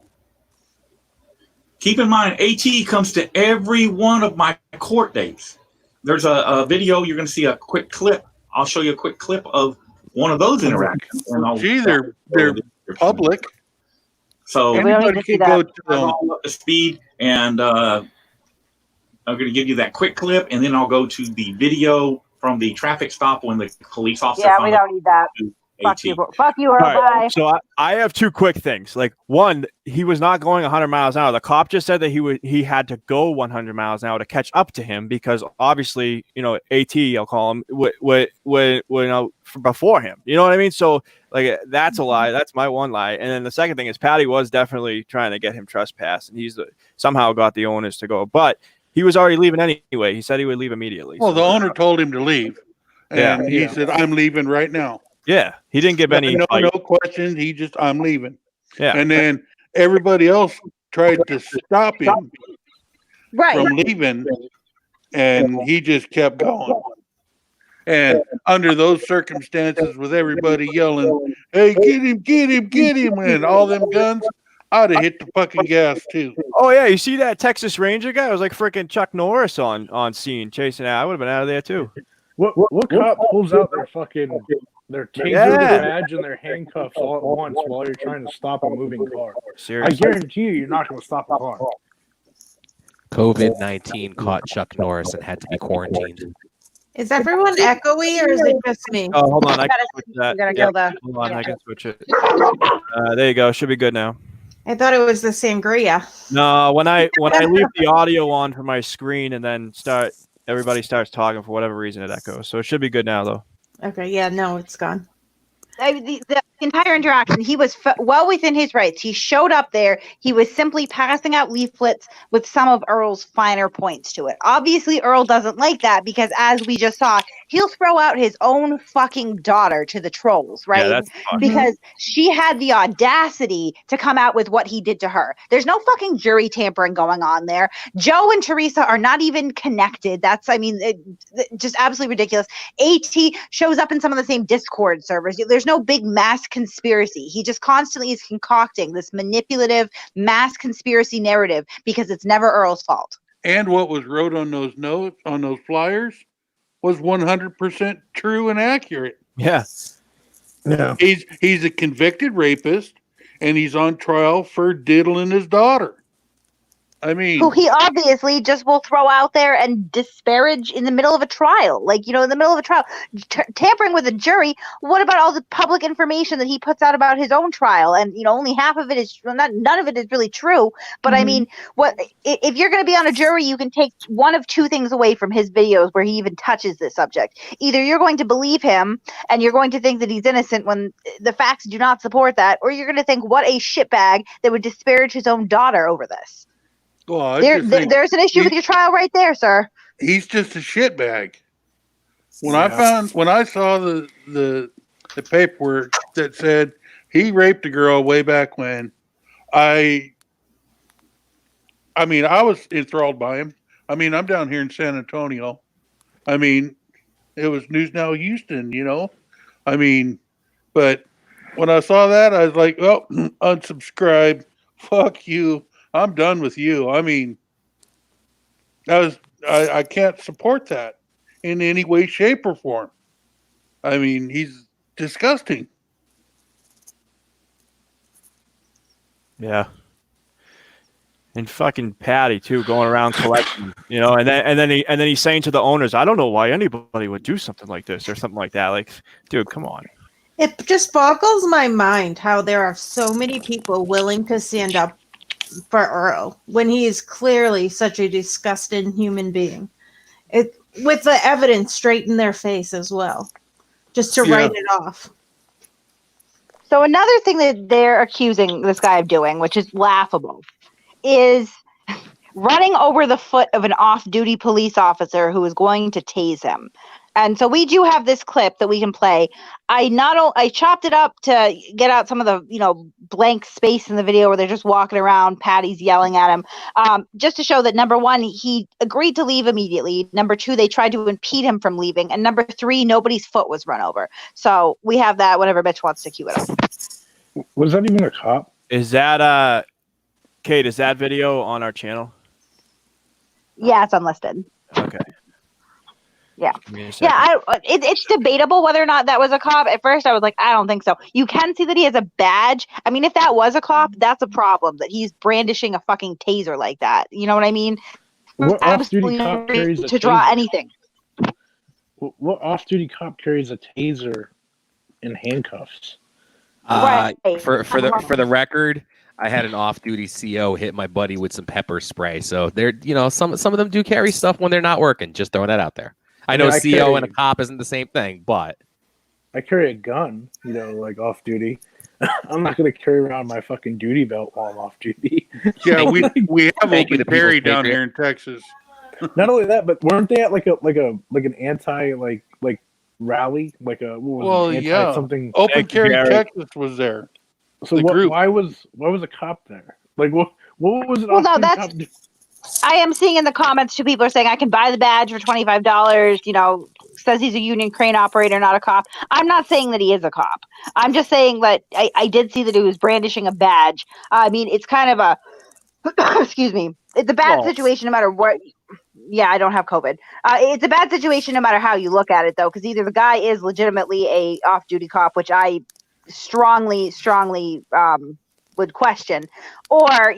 Keep in mind, AT comes to every one of my court dates. There's a video, you're going to see a quick clip. I'll show you a quick clip of one of those interactions. Gee, they're public. So anybody can go to them. all up to speed, and I'm going to give you that quick clip, and then I'll go to the video from the traffic stop when the police officer. Yeah, we don't need that. Fuck you, Earl. All right, Bye. so I have two quick things. Like, one, he was not going 100 miles an hour. The cop just said that he had to go 100 miles an hour to catch up to him because obviously, you know, AT, I'll call him, before him. You know what I mean? So, like, that's a lie. That's my one lie. And then the second thing is Patty was definitely trying to get him trespassed, and he's somehow got the owners to go. But he was already leaving anyway. He said he would leave immediately. Well, the owner told him to leave, and Yeah. he said, "I'm leaving right now." Yeah, he didn't give any. No questions. He just, "I'm leaving." Yeah, and then everybody else tried to stop him from leaving, and he just kept going. And under those circumstances, with everybody yelling, "Hey, get him, get him, get him," and all them guns, I'd have hit the fucking gas too. Oh yeah, you see that Texas Ranger guy? It was like freaking Chuck Norris on scene chasing out. I would have been out of there too. What cop pulls out their taser badge and their handcuffs all at once while you're trying to stop a moving car? Seriously. I guarantee you're not going to stop a car. COVID-19 caught Chuck Norris and had to be quarantined. Is everyone echoey or is it just me? Oh, hold on, I can switch that. You gotta kill that. Hold on, I can switch it. There you go. Should be good now. I thought it was the sangria. No, when I leave the audio on for my screen and then everybody starts talking for whatever reason it echoes. So it should be good now though. Okay, yeah, no, it's gone. The entire interaction, he was well within his rights. He showed up there. He was simply passing out leaflets with some of Earl's finer points to it. Obviously, Earl doesn't like that because, as we just saw, he'll throw out his own fucking daughter to the trolls, right? Yeah, that's fun. Because she had the audacity to come out with what he did to her. There's no fucking jury tampering going on there. Joe and Teresa are not even connected. That's, I mean, just absolutely ridiculous. AT shows up in some of the same Discord servers. There's no big mass mass conspiracy. He just constantly is concocting this manipulative mass conspiracy narrative because it's never Earl's fault. And what was wrote on those notes, on those flyers, was 100% true and accurate. Yes. Yeah. He's a convicted rapist, and he's on trial for diddling his daughter. I mean, who he obviously just will throw out there and disparage in the middle of a trial. Like, in the middle of a trial, tampering with a jury. What about all the public information that he puts out about his own trial? And, only half of it is, none of it is really true. But I mean, if you're going to be on a jury, you can take one of two things away from his videos where he even touches this subject. Either you're going to believe him and you're going to think that he's innocent when the facts do not support that, or you're going to think, what a shitbag that would disparage his own daughter over this. well, There's an issue with your trial right there, sir. he's just a shitbag. When I saw the paperwork that said he raped a girl way back when, I was enthralled by him. I'm down here in San Antonio. It was News Now Houston, but when I saw that, I was like, oh, unsubscribe. Fuck you. I'm done with you. I can't support that in any way, shape, or form. He's disgusting. Yeah. And fucking Patty too, going around collecting, and then he's saying to the owners, I don't know why anybody would do something like this or something like that. Like, dude, come on. It just boggles my mind how there are so many people willing to stand up for Earl when he is clearly such a disgusting human being. With the evidence straight in their face as well, just to write it off. So another thing that they're accusing this guy of doing, which is laughable, is running over the foot of an off-duty police officer who is going to tase him. And so we do have this clip that we can play. I chopped it up to get out some of the, blank space in the video where they're just walking around, Patty's yelling at him, just to show that, number one, he agreed to leave immediately. Number two, they tried to impede him from leaving. And number three, nobody's foot was run over. So we have that whenever Mitch wants to cue it up. Was that even a cop? Is that, Kate, is that video on our channel? Yeah, it's unlisted. Okay. Yeah. It's debatable whether or not that was a cop. At first, I was like, I don't think so. You can see that he has a badge. If that was a cop, that's a problem, that he's brandishing a fucking taser like that. You know what I mean? What off-duty cop carries a to draw taser? anything. What off-duty cop carries a taser in handcuffs? Right. For the record, I had an off-duty CO hit my buddy with some pepper spray. So they're, some of them do carry stuff when they're not working. Just throwing that out there. I know CO and a cop isn't the same thing, but I carry a gun, like off duty. I'm not going to carry around my fucking duty belt while I'm off duty. Yeah, we have open carry down here in Texas. Not only that, but weren't they at like an anti rally, something? Open carry Texas was there. So why was a cop there? Like what was it? Well, no, that's. I am seeing in the comments two people are saying I can buy the badge for $25. Says he's a union crane operator, not a cop. I'm not saying that he is a cop. I'm just saying that I did see that he was brandishing a badge. It's kind of a excuse me. It's a bad situation no matter what. Yeah, I don't have COVID. It's a bad situation no matter how you look at it, though, because either the guy is legitimately a off-duty cop, which I strongly would question, or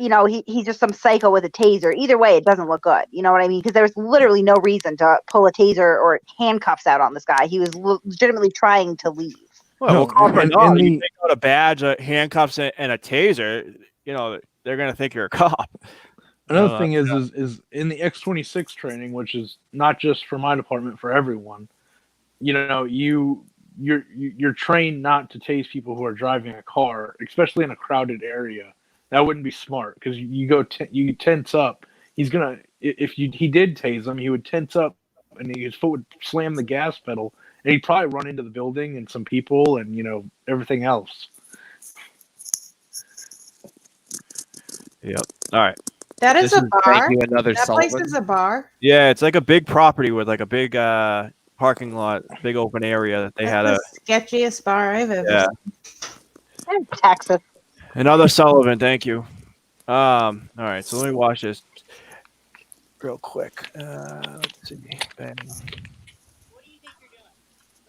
he's just some psycho with a taser. Either way, it doesn't look good. You know what I mean? Because there's literally no reason to pull a taser or handcuffs out on this guy. He was legitimately trying to leave. Well, you take out a badge, handcuffs, and a taser. They're gonna think you're a cop. Another thing is in the X26 training, which is not just for my department, for everyone. You're trained not to tase people who are driving a car, especially in a crowded area. That wouldn't be smart because you tense up. He's gonna he did tase him, he would tense up and his foot would slam the gas pedal and he'd probably run into the building and some people and everything else. Yep. All right. That is a bar. That place is a bar. Yeah, it's like a big property with like a big parking lot, big open area that they had the sketchiest bar I've ever seen. Texas. Another Sullivan, thank you. All right, so let me watch this real quick. Let's see. Bang.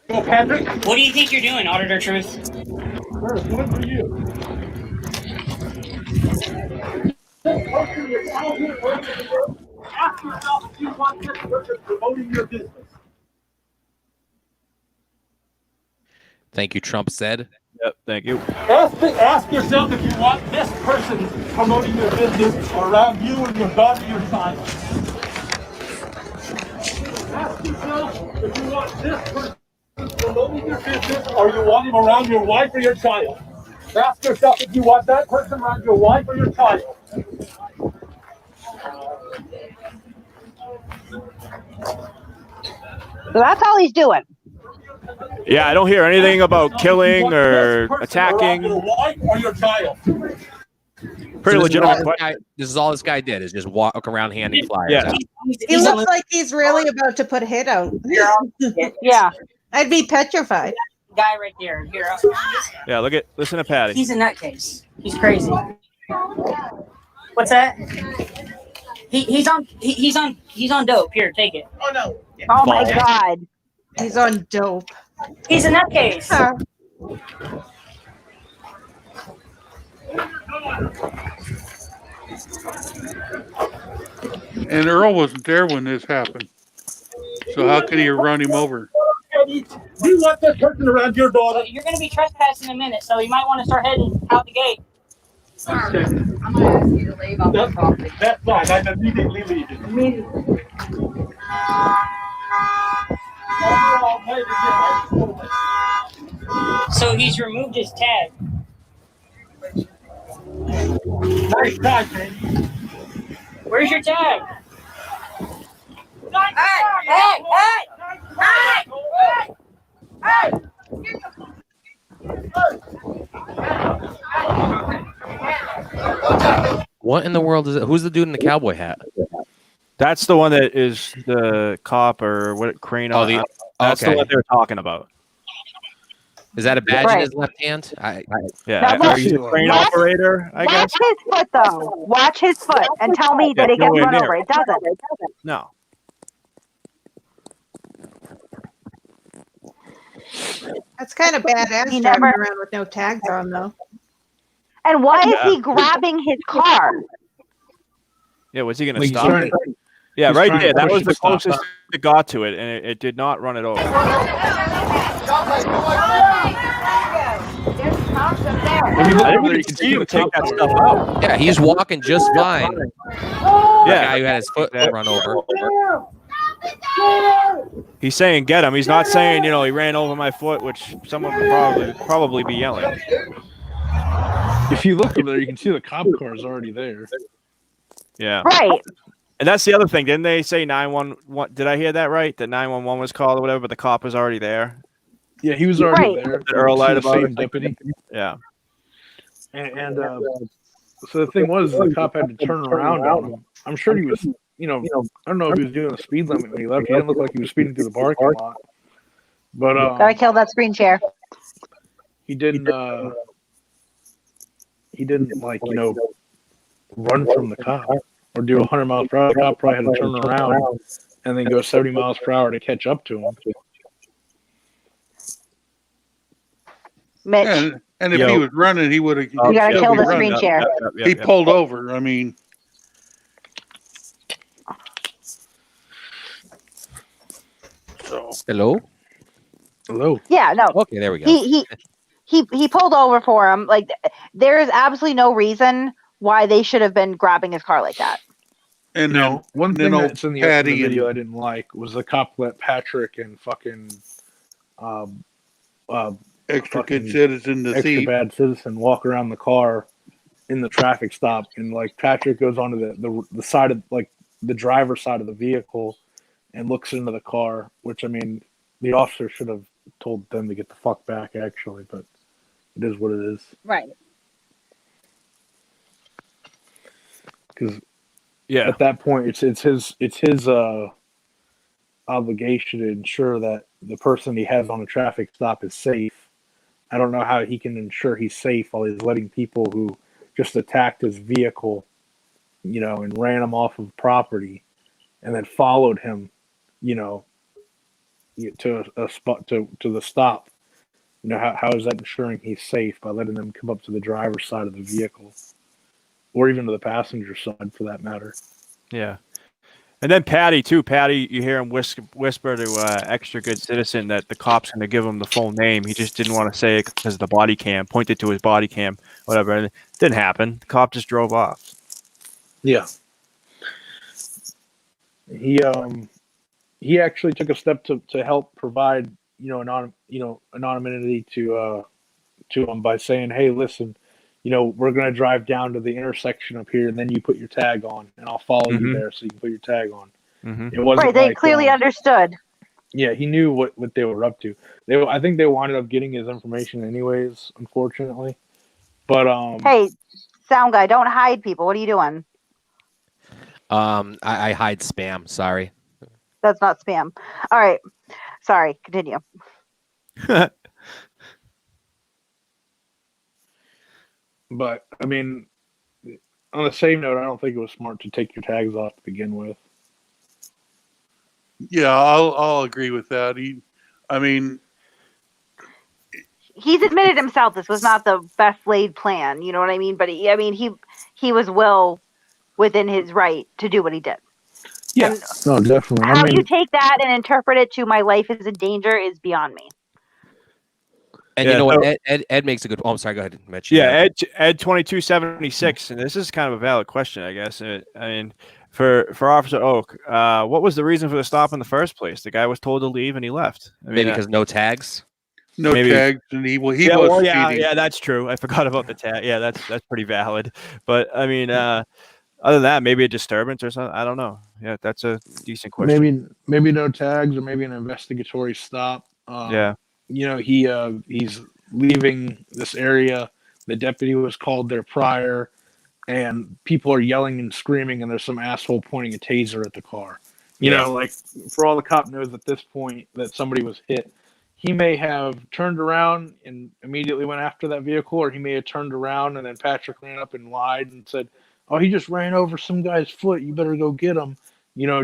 Patrick, what do you think you're doing, Auditor Truth? What for you? Ask yourself if you want this person promoting your business. Thank you, Trump said. Yep, thank you. Ask yourself if you want this person promoting your business around you and your daughter, your child. Ask yourself if you want this person promoting your business or you want him around your wife or your child. Ask yourself if you want that person around your wife or your child. So that's all he's doing. Yeah, I don't hear anything about killing or attacking. Your wife or your child. Pretty legitimate question. This is all this guy did, is just walk around handing flyers out. He looks like he's really about to put a hit out. Yeah. I'd be petrified. Guy right there. Here. Yeah, listen to Patty. He's a nutcase. He's crazy. What's that? He's on dope. Here, take it. Oh no. Oh my God. He's on dope. He's a nutcase. And Earl wasn't there when this happened. So how could he run him over? Do you want that person around your daughter? You're going to be trespassing in a minute, so you might want to start heading out the gate. Okay. I'm going to ask you to leave off the property. That's fine. I'm immediately leaving. Immediately. So he's removed his tag. Nice tag, man. Where's your tag? Hey! What in the world is it? Who's the dude in the cowboy hat? That's the one that is the cop or what crane. Oh, that's the one they're talking about. Is that a badge in his left hand? Yeah, Now, he's a crane operator, I guess. Watch his foot, though. Watch his foot and tell me that it gets run over. It doesn't. No. That's kind of badass He driving never- around with no tags on, though. And why is he grabbing his car? Yeah, was he going to Like, stop he's it? trying- Yeah, he's right trying to there. That push was it the to stop. closest it got to it, and it did not run it over. There's cops up there. I didn't even see him take that stuff out. Yeah, he's walking just fine. The guy who had his foot run over. He's saying get him. He's not saying, he ran over my foot, which someone would probably be yelling. If you look over there, you can see the cop car is already there. Yeah. Right. And that's the other thing. Didn't they say 911? Did I hear that right? That 911 was called or whatever, but the cop was already there? Yeah, he was already Right. there. Did Earl The lied about same it? deputy. Yeah. And so the thing was, the cop had to turn around on him. I'm sure he was, I don't know if he was doing a speed limit when he left. He didn't look like he was speeding through the parking lot. But Gotta kill that screen share. he didn't like, run from the cop or do 100 miles per hour. The cop probably had to turn around and then go 70 miles per hour to catch up to him. Mitch, And if he was running, he would have. you gotta kill the screen share. He pulled over. I mean, Hello? Hello. Yeah, no. Okay, there we go. He pulled over for him. Like, there is absolutely no reason why they should have been grabbing his car like that. and No, one thing then that's in the Patty video and I didn't like was the cop let Patrick and fucking extra fucking good citizen to extra see. bad citizen walk around the car in the traffic stop, and like Patrick goes onto the side of, like, the driver's side of the vehicle and looks into the car, which, I mean, the officer should have told them to get the fuck back, actually, but it is what it is. Right. Because Yeah. at that point, it's his obligation to ensure that the person he has on a traffic stop is safe, I don't know how he can ensure he's safe while he's letting people who just attacked his vehicle, and ran him off of property, and then followed him, to a spot to the stop. How is that ensuring he's safe by letting them come up to the driver's side of the vehicle, or even to the passenger side for that matter? Yeah. And then Patty, too. Patty, you hear him whisper to Extra Good Citizen that the cop's going to give him the full name. He just didn't want to say it because of the body cam, pointed to his body cam, whatever. And it didn't happen. The cop just drove off. Yeah. He actually took a step to help provide, anonymity to him by saying, hey, listen, we're going to drive down to the intersection up here, and then you put your tag on, and I'll follow you there so you can put your tag on. It wasn't right. They clearly understood. Yeah, he knew what they were up to. I think they wound up getting his information anyways, unfortunately. But hey, sound guy, don't hide people. What are you doing? I hide spam. Sorry. That's not spam. All right. Sorry. Continue. But I mean, on the same note, I don't think it was smart to take your tags off to begin with. Yeah, I'll agree with that. He's admitted himself this was not the best laid plan. You know what I mean? But he was well within his right to do what he did. Yeah, no, definitely. How you take that and interpret it to my life is in danger is beyond me. And you know what? Ed makes a good. Oh, I'm sorry. Go ahead, Mitch. Yeah, Ed 2276, and this is kind of a valid question, I guess. I mean, for Officer Oak, what was the reason for the stop in the first place? The guy was told to leave, and he left. I mean, maybe because no tags. No tags, and he was. Yeah, that's true. I forgot about the tag. Yeah, that's pretty valid. But I mean, other than that, maybe a disturbance or something. I don't know. Yeah, that's a decent question. Maybe no tags, or maybe an investigatory stop. Yeah. He's leaving this area. The deputy was called there prior, and people are yelling and screaming, and there's some asshole pointing a taser at the car. Like for all the cop knows at this point that somebody was hit. He may have turned around and immediately went after that vehicle, or he may have turned around and then Patrick ran up and lied and said, "Oh, he just ran over some guy's foot. You better go get him."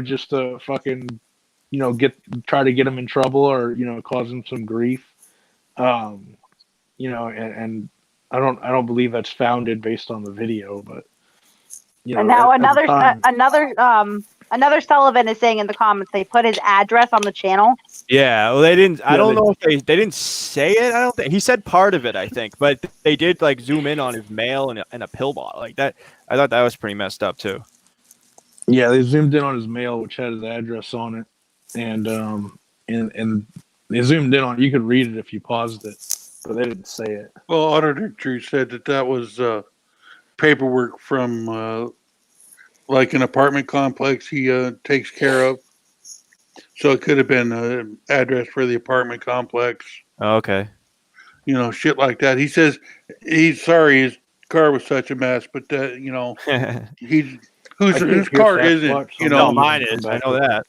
Just to fucking, try to get him in trouble or cause him some grief. And I don't believe that's founded based on the video, but and now another Sullivan is saying in the comments they put his address on the channel. Yeah, well, they didn't. I don't know if they didn't say it. I don't think he said part of it. I think, but they did like zoom in on his mail and a pill bottle like that. I thought that was pretty messed up too. Yeah, they zoomed in on his mail, which had his address on it, and they zoomed in on. You could read it if you paused it, but they didn't say it. Well, Auditor Drew said that was paperwork from like an apartment complex he takes care of. So it could have been an address for the apartment complex. Oh, okay. Shit like that. He says he's sorry his car was such a mess, but whose car isn't? No, mine is. I know that.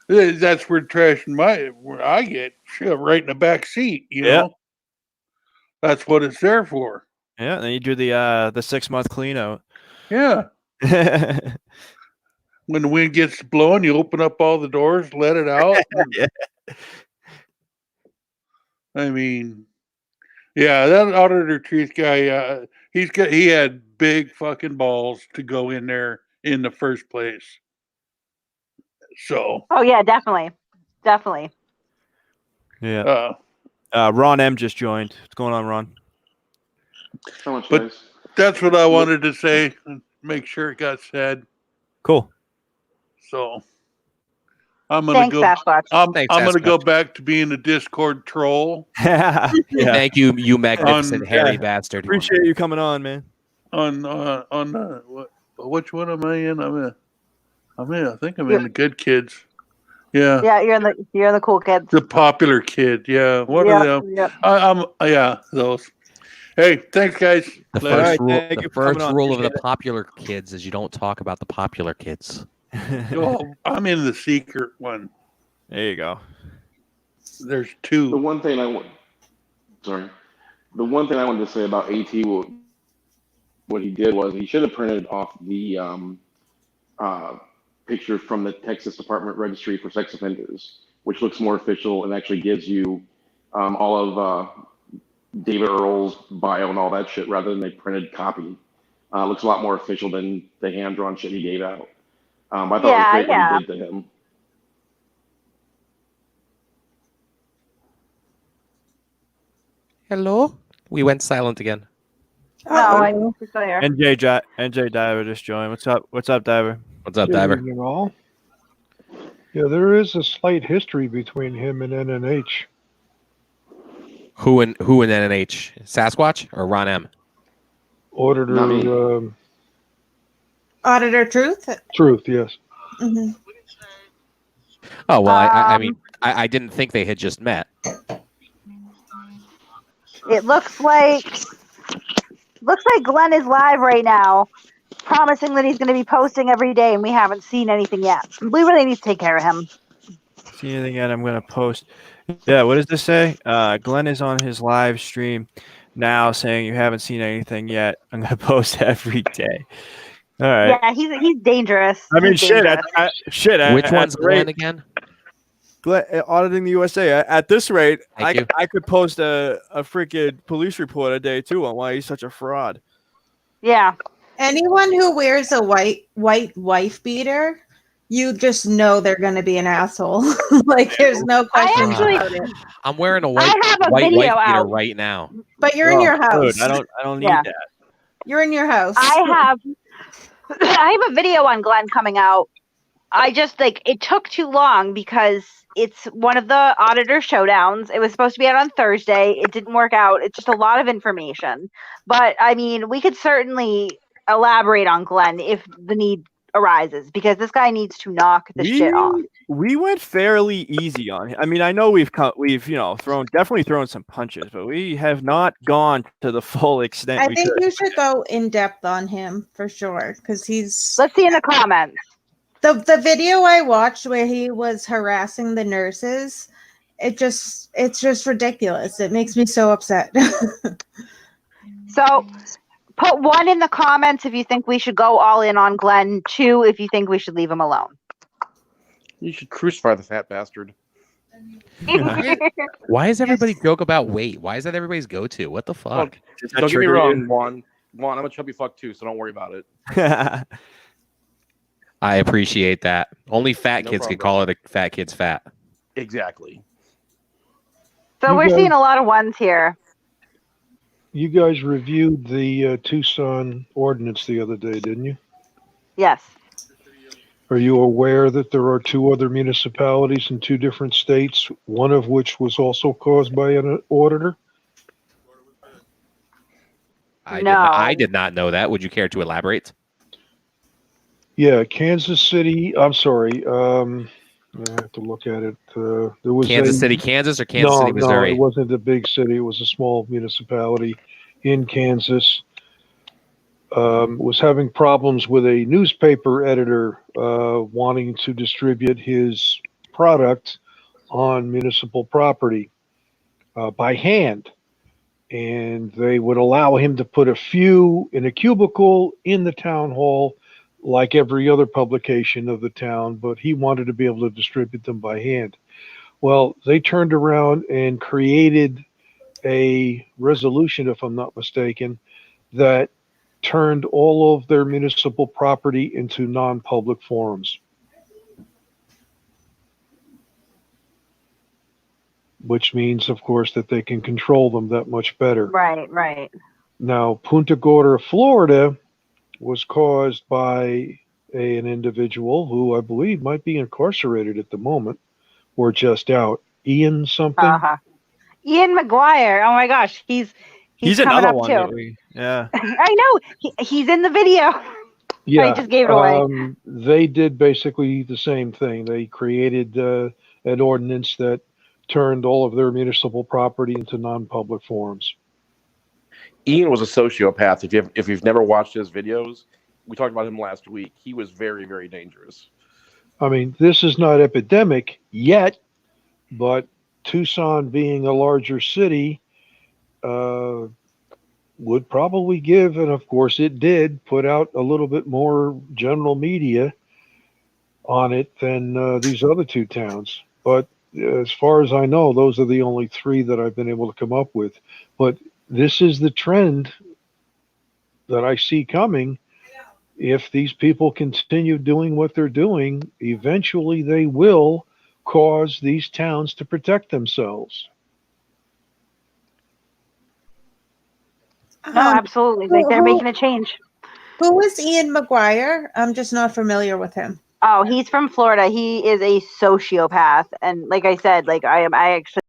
That's where trash where I get shoved right in the back seat. You know, that's what it's there for. Yeah, and then you do the 6-month clean out. Yeah. When the wind gets blowing, you open up all the doors, let it out. Yeah. I mean, yeah, that Auditor Truth guy, he had big fucking balls to go in there in the first place. So. Oh yeah, definitely. Yeah. Ron M just joined. What's going on, Ron? But that's what I wanted to say. Make sure it got said. Cool. So I'm gonna go. I'm gonna go back to being a Discord troll. Yeah. Thank you, you magnificent hairy bastard. Appreciate you coming on, man. Which one am I in? I think I'm in the good kids. Yeah. Yeah, you're in the cool kids. The popular kid. Yeah. What are them? Those. Hey, thanks, guys. The first rule of the popular kids is you don't talk about the popular kids. Well, I'm in the secret one. There you go. There's two. The one thing I want. Sorry. the one thing I wanted to say about AT, what he did was he should have printed off the picture from the Texas Department Registry for Sex Offenders, which looks more official and actually gives you all of David Earl's bio and all that shit, rather than a printed copy. Looks a lot more official than the hand-drawn shit he gave out. I thought it was great what he did to him. Hello? We went silent again. No, I think we're still here. NJ Diver just joined. What's up? What's up, Diver? What's up, Good Diver? evening, all. Yeah, there is a slight history between him and NNH. Who in NNH? Sasquatch or Ron M? Auditor Auditor Truth? Truth, yes. Mm-hmm. Oh well, I mean, I didn't think they had just met. It looks like Glenn is live right now, promising that he's going to be posting every day, and we haven't seen anything yet. We really need to take care of him. See anything yet? I'm going to post. Yeah, what does this say? Glenn is on his live stream now saying you haven't seen anything yet. I'm going to post every day. All right. Yeah, he's dangerous. I mean, He's shit. dangerous. Which one's Glenn again? Glenn, auditing the USA. At this rate, I could post a freaking police report a day too on why he's such a fraud. Yeah. Anyone who wears a white wife beater, you just know they're going to be an asshole. Like, there's no question about it. I'm wearing a white video wife beater out. right now. But you're in your house. Dude, I don't need Yeah. that. You're in your house. I have a video on Glenn coming out. I just it took too long because it's one of the auditor showdowns. It was supposed to be out on Thursday. It didn't work out. It's just a lot of information. But I mean, we could certainly elaborate on Glenn if the need arises, because this guy needs to knock the shit off. We went fairly easy on him. I mean, I know we've definitely thrown some punches, but we have not gone to the full extent. I think you should go in depth on him for sure, because he's. Let's see in the comments. The video I watched where he was harassing the nurses, it's just ridiculous. It makes me so upset. So put 1 in the comments if you think we should go all in on Glenn. 2 if you think we should leave him alone. You should crucify the fat bastard. Why is everybody joke about weight? Why is that everybody's go-to? What the fuck? Don't get me wrong, Juan. I'm a chubby fuck too, so don't worry about it. I appreciate that. Only fat No kids can problem. call it a fat kid's fat. Exactly. So we're seeing a lot of 1s here. You guys reviewed the Tucson ordinance the other day, didn't you? Yes. Are you aware that there are 2 other municipalities in 2 different states, one of which was also caused by an auditor? I did not know that. Would you care to elaborate? Yeah, Kansas City. I'm sorry. I have to look at it. There was Kansas City, Kansas, or Kansas City, Missouri? No, it wasn't a big city. It was a small municipality in Kansas. Was having problems with a newspaper editor wanting to distribute his product on municipal property by hand. And they would allow him to put a few in a cubicle in the town hall, like every other publication of the town, but he wanted to be able to distribute them by hand. Well, they turned around and created a resolution, if I'm not mistaken, that turned all of their municipal property into non-public forums. Which means, of course, that they can control them that much better. Right. Now, Punta Gorda, Florida, was caused by an individual who I believe might be incarcerated at the moment, or just out. Ian something. Ian McGuire. Oh my gosh, he's coming another up one. too. Yeah. I know. He's in the video. Yeah, I just gave it away. They did basically the same thing. They created an ordinance that turned all of their municipal property into non-public forums. Ian was a sociopath. If you've never watched his videos, we talked about him last week. He was very, very dangerous. I mean, this is not epidemic yet, but Tucson being a larger city, would probably give, and of course it did, put out a little bit more general media on it than these other two towns. But as far as I know, those are the only three that I've been able to come up with. But this is the trend that I see coming. If these people continue doing what they're doing, eventually they will cause these towns to protect themselves. No, absolutely. Like they're making a change. Who is Ian McGuire? I'm just not familiar with him. Oh, he's from Florida. He is a sociopath, and like I said, like I actually